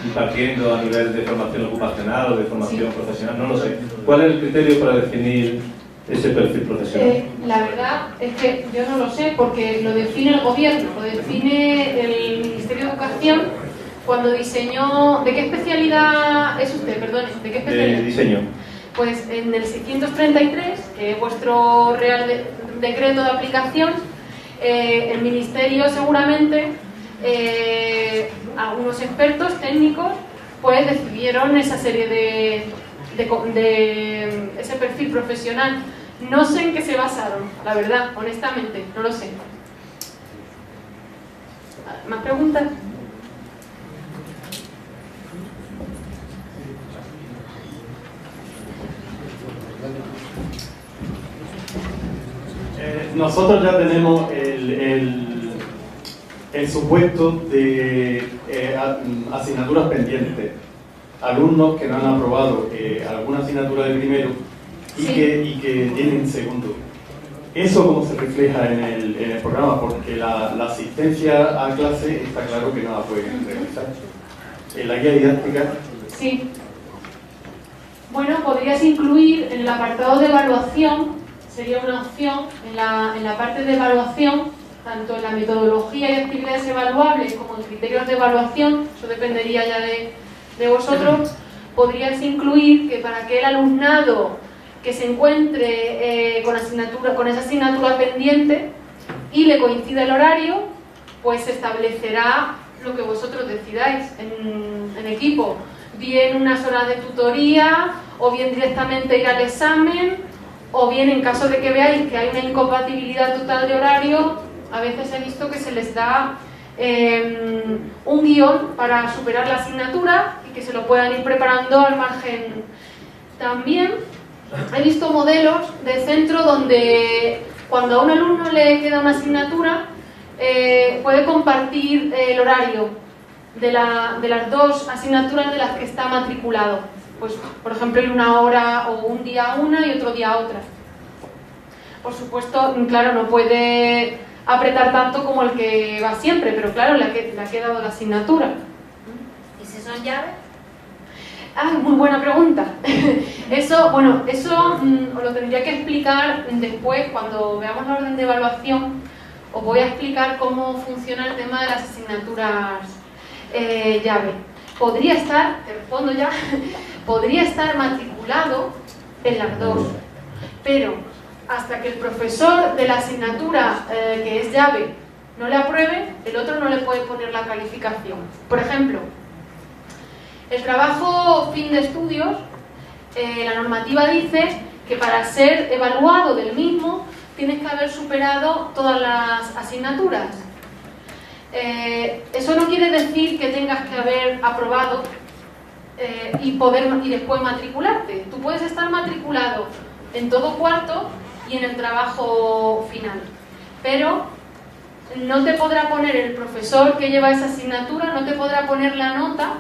E: impartiendo a nivel de formación ocupacional o de formación profesional, no lo sé. ¿Cuál es el criterio para definir ese perfil profesional?
A: La verdad es que yo no lo sé porque lo define el gobierno, lo define el Ministerio de Educación cuando diseñó... ¿De qué especialidad es usted? Perdone, ¿de qué especialidad?
E: De diseño.
A: Pues en el 633, que es vuestro Real Decreto de aplicación, el Ministerio seguramente, algunos expertos técnicos, pues decidieron esa serie de ese perfil profesional. No sé en qué se basaron, la verdad, honestamente, no lo sé. ¿Más preguntas?
F: Nosotros ya tenemos el supuesto de asignaturas pendientes. Alumnos que no han aprobado alguna asignatura de primero y,
A: Sí.
F: que tienen segundo. Eso cómo se refleja en el programa, porque la asistencia a clase está claro que no la pueden realizar. En la guía didáctica.
A: Sí. Bueno, podrías incluir en el apartado de evaluación, sería una opción, en la parte de evaluación, tanto en la metodología y actividades evaluables como en criterios de evaluación, eso dependería ya de vosotros, podrías incluir que para aquel alumnado que se encuentre con esa asignatura pendiente y le coincida el horario, pues se establecerá lo que vosotros decidáis en equipo, bien unas horas de tutoría, o bien directamente ir al examen, o bien en caso de que veáis que hay una incompatibilidad total de horario, a veces he visto que se les da un guión para superar la asignatura y que se lo puedan ir preparando al margen. También he visto modelos de centro donde cuando a un alumno le queda una asignatura puede compartir el horario de las dos asignaturas de las que está matriculado. Pues, por ejemplo, ir una hora o un día a una y otro día a otra. Por supuesto, claro, no puede apretar tanto como el que va siempre, pero claro, le ha quedado la asignatura.
C: ¿Y si son llaves?
A: Ah, muy buena pregunta. Eso os lo tendría que explicar después, cuando veamos la orden de evaluación. Os voy a explicar cómo funciona el tema de las asignaturas llave. Podría estar, te respondo ya, podría estar matriculado en las dos, pero hasta que el profesor de la asignatura que es llave no le apruebe, el otro no le puede poner la calificación. Por ejemplo, el trabajo fin de estudios, la normativa dice que para ser evaluado del mismo tienes que haber superado todas las asignaturas. Eso no quiere decir que tengas que haber aprobado y después matricularte. Tú puedes estar matriculado en todo cuarto y en el trabajo final, pero no te podrá poner el profesor que lleva esa asignatura, no te podrá poner la nota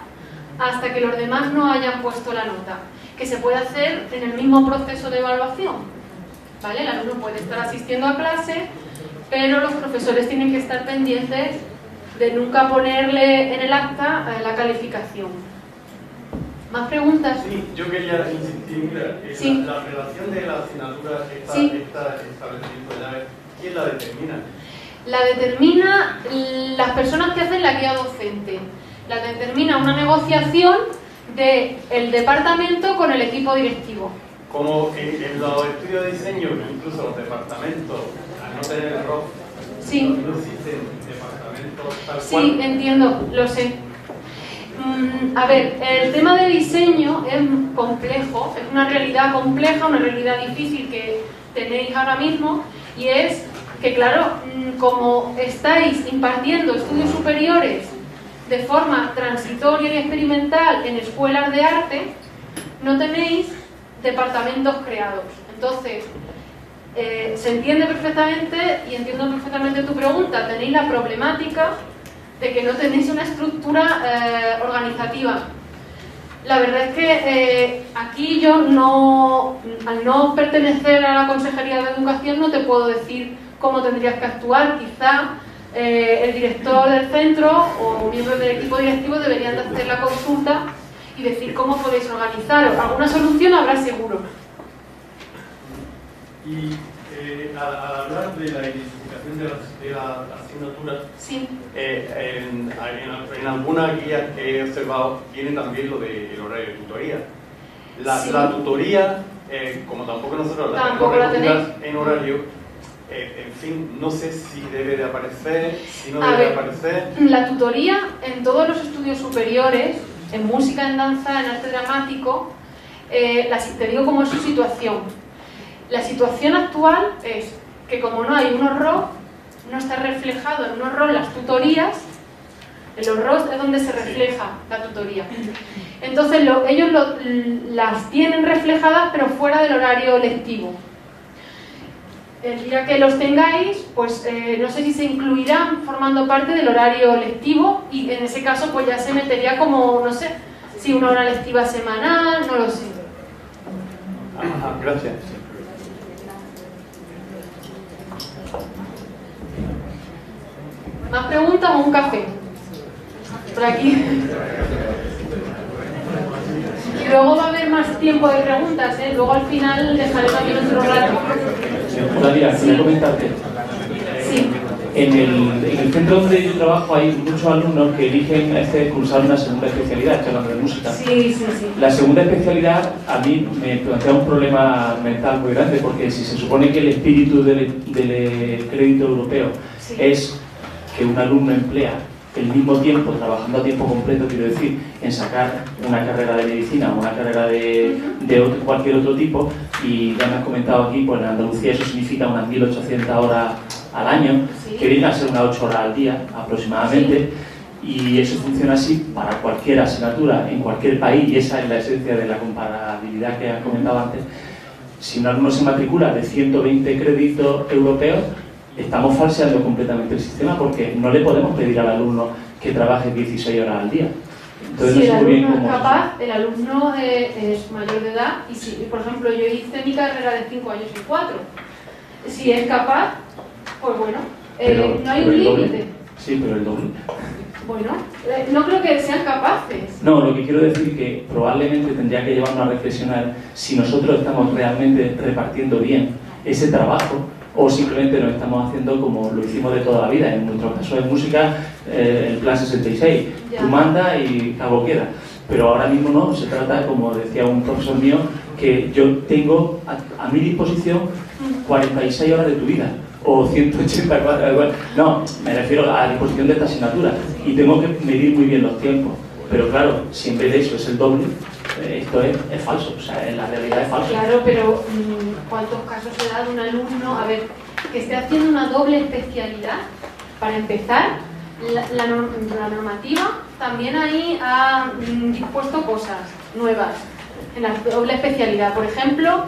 A: hasta que los demás no hayan puesto la nota, que se puede hacer en el mismo proceso de evaluación, ¿vale? El alumno puede estar asistiendo a clase pero los profesores tienen que estar pendientes de nunca ponerle en el acta la calificación. ¿Más preguntas?
F: Sí, yo quería insistir, mira,
A: Sí.
F: la relación de la asignatura está
A: Sí.
F: establecida, ¿quién la determina?
A: La determina las personas que hacen la guía docente. La determina una negociación del departamento con el equipo directivo.
F: Como en los estudios de diseño, incluso los departamentos, al no tener error,
A: Sí.
F: no existen departamentos tal cual.
A: Sí, entiendo, lo sé. A ver, el tema de diseño es complejo, es una realidad compleja, una realidad difícil que tenéis ahora mismo, y es que, claro, como estáis impartiendo estudios superiores de forma transitoria y experimental en escuelas de arte, no tenéis departamentos creados. Entonces, se entiende perfectamente y entiendo perfectamente tu pregunta. Tenéis la problemática de que no tenéis una estructura organizativa. La verdad es que aquí yo al no pertenecer a la Consejería de Educación, no te puedo decir cómo tendrías que actuar. Quizá el director del centro o miembros del equipo directivo deberían de hacer la consulta y decir cómo podéis organizaros. Alguna solución habrá seguro.
F: Y al hablar de la identificación de la asignatura,
A: Sí.
F: en algunas guías que he observado viene también lo del horario de tutoría.
A: Sí.
F: La tutoría, como tampoco nosotros
A: Tampoco la
F: tenemos
A: tenéis.
F: en horario, en fin, no sé si debe de aparecer, si no
A: A
F: debe de
A: ver.
F: aparecer.
A: La tutoría en todos los estudios superiores, en música, en danza, en arte dramático, te digo cómo es su situación. La situación actual es que como no hay un horror, no está reflejado en un horror las tutorías. El horror es donde se refleja la tutoría. Entonces ellos las tienen reflejadas pero fuera del horario lectivo. El día que los tengáis, pues no sé si se incluirán formando parte del horario lectivo, y en ese caso pues ya se metería como, no sé, si una hora lectiva semanal, no lo sé.
F: Ajá, gracias.
A: ¿Más preguntas o un café? Por aquí. Y luego va a haber más tiempo de preguntas, ¿eh? Luego al final dejaré también otro rato.
G: María, quería comentarte.
A: Sí.
G: En el centro donde yo trabajo hay muchos alumnos que eligen cursar una segunda especialidad, estoy hablando de música.
A: Sí.
G: La segunda especialidad a mí me plantea un problema mental muy grande, porque si se supone que el espíritu del crédito europeo
A: Sí.
G: es que un alumno emplea el mismo tiempo, trabajando a tiempo completo, quiero decir, en sacar una carrera de medicina o una carrera de cualquier otro tipo, y ya me has comentado aquí, pues en Andalucía eso significa unas 1.800 horas al año,
A: Sí.
G: que vienen a ser unas 8 horas al día aproximadamente, y eso funciona así para cualquier asignatura en cualquier país, y esa es la esencia de la comparabilidad que has comentado antes. Si un alumno se matricula de 120 créditos europeos, estamos falseando completamente el sistema, porque no le podemos pedir al alumno que trabaje 16 horas al día. Entonces,
A: Si el
G: no sé muy bien
A: alumno es
G: cómo
A: capaz, el alumno es mayor de edad, y si, por ejemplo, yo hice mi carrera de 5 años y 4. Si es capaz, pues bueno, no hay un
G: el doble.
A: límite.
G: Sí, pero el doble.
A: Bueno, no creo que sean capaces.
G: No, lo que quiero decir es que probablemente tendría que llevarnos a reflexionar si nosotros estamos realmente repartiendo bien ese trabajo, o simplemente lo estamos haciendo como lo hicimos de toda la vida. En nuestro caso de música, el plan 66,
A: Ya.
G: tú mandas y cabo queda. Pero ahora mismo no, se trata, como decía un profesor mío, que yo tengo a mi disposición 46 horas de tu vida, o 184, bueno, no, me refiero a la disposición de esta asignatura, y tengo que medir muy bien los tiempos. Pero claro, si en vez de eso es el doble, esto es falso, o sea, en la realidad es falso.
A: Claro, pero ¿cuántos casos se da de un alumno, a ver, que esté haciendo una doble especialidad? Para empezar, la normativa también ahí ha dispuesto cosas nuevas en la doble especialidad. Por ejemplo,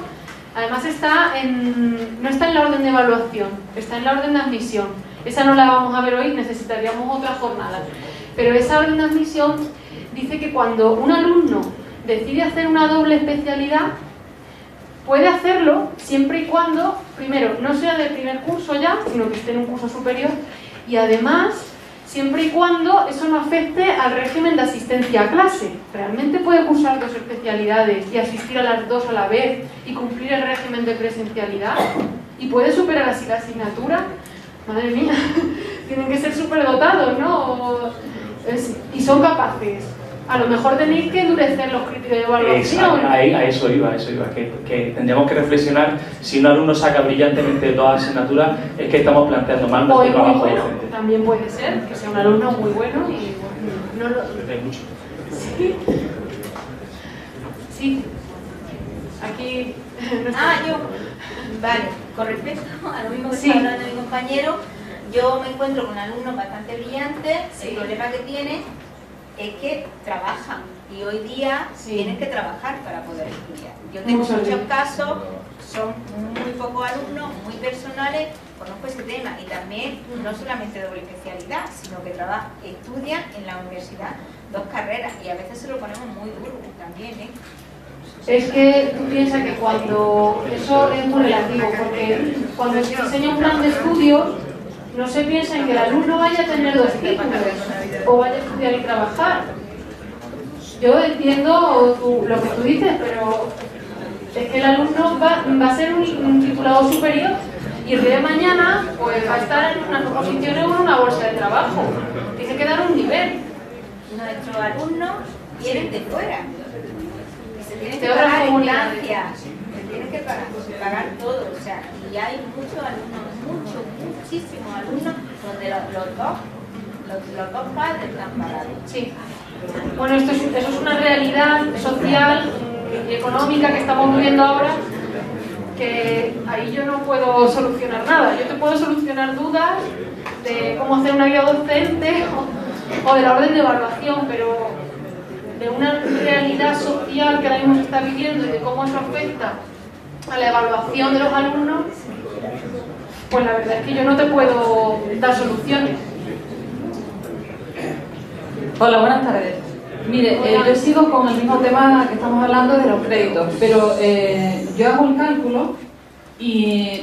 A: además no está en la orden de evaluación, está en la orden de admisión. Esa no la vamos a ver hoy, necesitaríamos otra jornada. Pero esa orden de admisión dice que cuando un alumno decide hacer una doble especialidad, puede hacerlo siempre y cuando, primero, no sea del primer curso ya, sino que esté en un curso superior, y además, siempre y cuando eso no afecte al régimen de asistencia a clase. Realmente puede cursar 2 especialidades y asistir a las 2 a la vez y cumplir el régimen de presencialidad, y puede superar así la asignatura. Madre mía, tienen que ser superdotados, ¿no? Y son capaces. A lo mejor tenéis que endurecer los criterios de evaluación.
G: A eso iba, que tendríamos que reflexionar. Si un alumno saca brillantemente todas las asignaturas, es que estamos planteando mal
A: O
G: nuestro
A: es muy
G: trabajo
A: bueno,
G: docente.
A: también puede ser, que sea un alumno muy bueno y no lo...
G: Hay mucho.
A: Sí. Sí. Aquí...
C: Yo. Vale, con respecto a lo mismo que
A: Sí.
C: está hablando mi compañero, yo me encuentro con alumnos bastante brillantes.
A: Sí.
C: El problema que tienen es que trabajan y hoy día
A: Sí.
C: tienen que trabajar para poder estudiar. Yo tengo
A: Mucho
C: muchos
A: bien.
C: casos, son muy pocos alumnos, muy personales, conozco ese tema y también no solamente doble especialidad, sino que estudian en la universidad 2 carreras y a veces se lo ponemos muy duro también, ¿eh?
A: Es que tú piensas que cuando... Eso es muy relativo, porque cuando se diseña un plan de estudios, no se piensa en que el alumno vaya a tener 2 títulos o vaya a estudiar y trabajar. Yo entiendo lo que tú dices, pero es que el alumno va a ser un titulado superior y el día de mañana pues, va a estar en unas oposiciones o en una bolsa de trabajo. Tiene que dar un nivel.
C: Nuestros alumnos vienen de fuera y se tienen que
A: De otras
C: pagar
A: comunidades.
C: estancias, se tienen que pagar todo, o sea, y hay muchos alumnos, muchísimos alumnos donde los dos padres están pagados.
A: Sí. Bueno, eso es una realidad social y económica que estamos viviendo ahora, que ahí yo no puedo solucionar nada. Yo te puedo solucionar dudas de cómo hacer una guía docente o de la orden de evaluación, pero de una realidad social que ahora mismo se está viviendo y de cómo eso afecta a la evaluación de los alumnos, pues la verdad es que yo no te puedo dar soluciones.
H: Hola, buenas tardes. Mire, yo sigo con el mismo tema que estamos hablando de los créditos, pero yo hago el cálculo y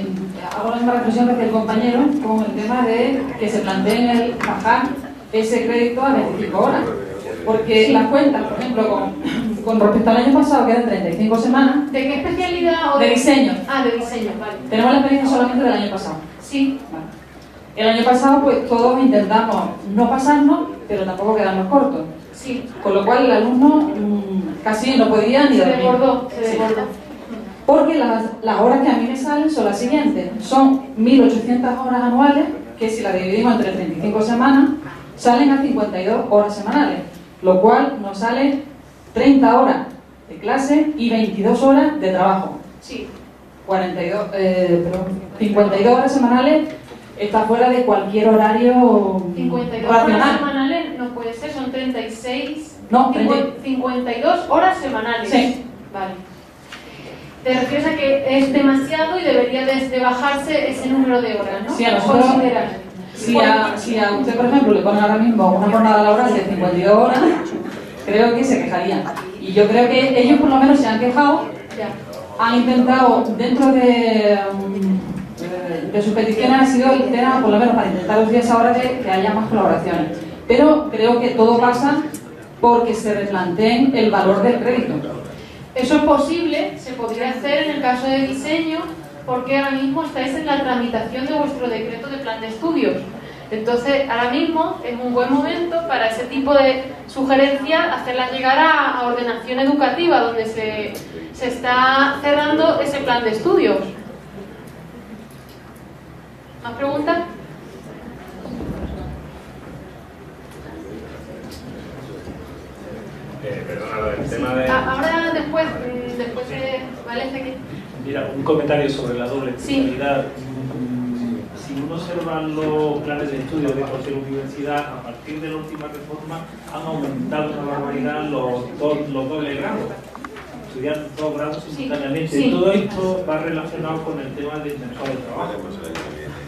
H: hago la misma reflexión que hace el compañero con el tema de que se planteen el bajar ese crédito a 25 horas. Porque
A: Sí.
H: las cuentas, por ejemplo, con respecto al año pasado, que eran 35 semanas,
A: ¿De qué especialidad? O
H: de diseño.
A: Ah, de diseño, vale.
H: Tenemos la experiencia solamente del año pasado.
A: Sí,
H: Vale. El año pasado, pues todos intentamos no pasarnos, pero tampoco quedarnos cortos.
A: sí.
H: Con lo cual el alumno casi no podía ni
A: Se
H: dormir.
A: desbordó, se
H: Sí.
A: desbordó.
H: Porque las horas que a mí me salen son las siguientes. Son 1.800 horas anuales, que si las dividimos entre 35 semanas, salen a 52 horas semanales. Lo cual nos sale 30 horas de clase y 22 horas de trabajo.
A: Sí.
H: 52 horas semanales está fuera de cualquier horario
A: 52 horas
H: racional.
A: semanales no puede ser, son 36.
H: No,
A: 52 horas semanales.
H: Sí.
A: Vale. Te refieres a que es demasiado y debería de bajarse ese número de horas, ¿no?
H: Sí, a nosotros-
A: Considerar.
H: Si a usted, por ejemplo, le ponen ahora mismo una jornada laboral de 52 horas, creo que se quejarían. Y yo creo que ellos por lo menos se han quejado,
A: Ya.
H: han intentado, dentro de sus peticiones ha sido el tema, por lo menos para intentar los días ahora, de que haya más colaboraciones. Pero creo que todo pasa porque se replanteen el valor del crédito.
A: Eso es posible, se podría hacer en el caso de diseño, porque ahora mismo estáis en la tramitación de vuestro decreto de plan de estudios. Entonces, ahora mismo es un buen momento para ese tipo de sugerencias hacerlas llegar a ordenación educativa, donde se está cerrando ese plan de estudios. ¿Más preguntas?
E: Perdona, el tema de...
A: Ahora, después ¿vale? Aquí.
G: Mira, un comentario sobre la doble
A: Sí.
G: especialidad. Si uno observa los planes de estudio de cualquier universidad, a partir de la última reforma han aumentado una barbaridad los dobles grados. Estudiar 2 grados simultáneamente.
A: Sí.
G: Todo esto va relacionado con el tema del mercado de trabajo.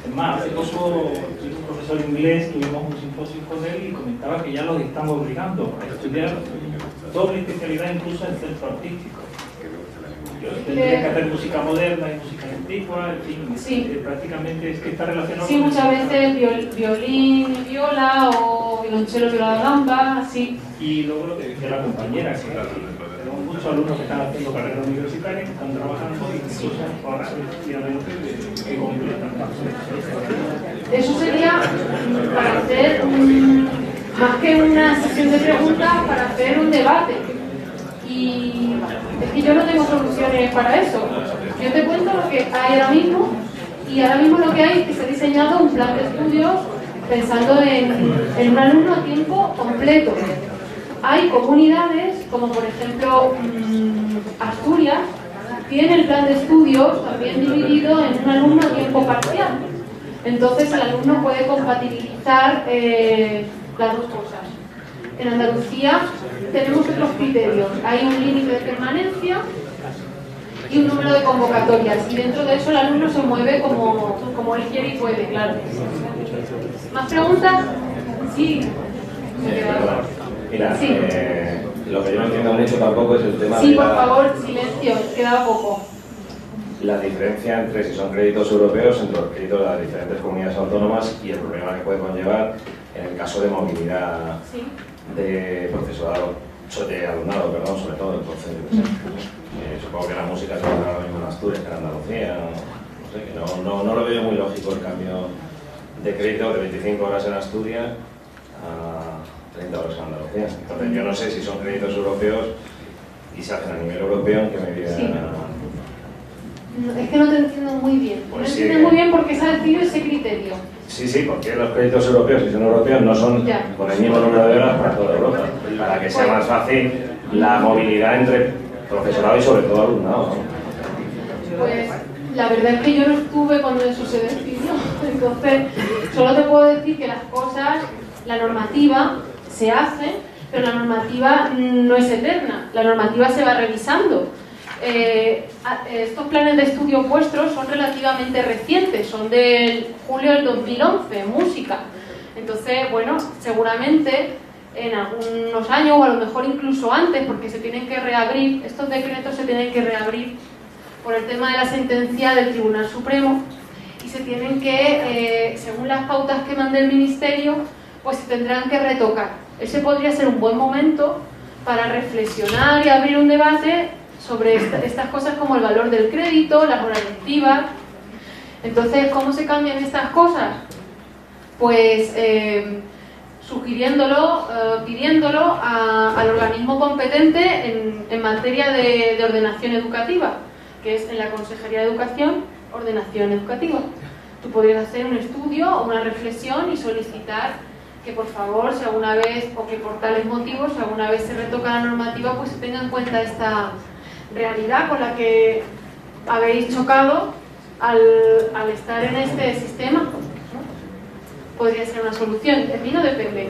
G: Es más, hace poco tuve un profesor inglés, tuvimos un simposio con él y comentaba que ya los están obligando a estudiar doble especialidad incluso en centro artístico. Tendría que hacer música moderna y música antigua, en fin,
A: Sí.
G: Prácticamente es que está relacionado
A: Sí,
G: con
A: muchas veces violín y viola o violonchelo y viola da gamba, sí.
G: Y luego lo que decía la compañera, que tenemos muchos alumnos que están haciendo carreras universitarias, que están trabajando y que usan horas efectivamente que completan.
A: Eso sería para hacer más que una sesión de preguntas, para hacer un debate. Y es que yo no tengo soluciones para eso. Yo te cuento lo que hay ahora mismo, y ahora mismo lo que hay es que se ha diseñado un plan de estudios pensando en un alumno a tiempo completo. Hay comunidades, como por ejemplo Asturias, tiene el plan de estudios también dividido en un alumno a tiempo parcial. Entonces el alumno puede compatibilizar las dos cosas. En Andalucía tenemos otros criterios. Hay un límite de permanencia y un número de convocatorias. Y dentro de eso el alumno se mueve como él quiere y puede, claro. ¿Más preguntas? Sí.
I: Mira,
A: Sí.
I: lo que yo no entiendo mucho tampoco es el tema
A: Sí,
I: de
A: por favor, silencio, queda poco.
I: la diferencia entre si son créditos europeos, entre los créditos de las diferentes comunidades autónomas y el problema que puede conllevar en el caso de movilidad
A: Sí.
I: de profesorado, de alumnado, perdón, sobre todo. Entonces, yo qué sé, supongo que la música se va a dar ahora mismo en Asturias que en Andalucía. No sé, que no lo veo muy lógico el cambio de crédito de 25 horas en Asturias a 30 horas en Andalucía. Entonces, yo no sé si son créditos europeos y se hacen a nivel europeo, en qué medida.
A: Sí. No, es que no te entiendo muy bien.
I: Pues
A: No
I: sí,
A: entiendo muy bien por qué se ha decidido ese criterio.
I: Sí, porque los créditos europeos, si son europeos, no son
A: Ya.
I: con el mismo número de horas para toda Europa. Para que sea más fácil la movilidad entre profesorado y sobre todo alumnado, ¿no?
A: Pues la verdad es que yo no estuve cuando eso se decidió. Entonces, solo te puedo decir que las cosas, la normativa se hace, pero la normativa no es eterna. La normativa se va revisando. Estos planes de estudio vuestros son relativamente recientes, son del julio del 2011, música. Entonces, bueno, seguramente en algunos años o a lo mejor incluso antes, porque se tienen que reabrir, estos decretos se tienen que reabrir por el tema de la sentencia del Tribunal Supremo, y se tienen que, según las pautas que mande el Ministerio, pues se tendrán que retocar. Ese podría ser un buen momento para reflexionar y abrir un debate sobre estas cosas como el valor del crédito, las horas lectivas. Entonces, ¿cómo se cambian estas cosas? Pues sugiriéndolo, pidiéndolo al organismo competente en materia de ordenación educativa, que es en la Consejería de Educación, ordenación educativa. Tú podrías hacer un estudio o una reflexión y solicitar que por favor, si alguna vez, o que por tales motivos, si alguna vez se retoca la normativa, pues se tenga en cuenta esta realidad con la que habéis chocado al estar en este sistema. Podría ser una solución. De mí no depende.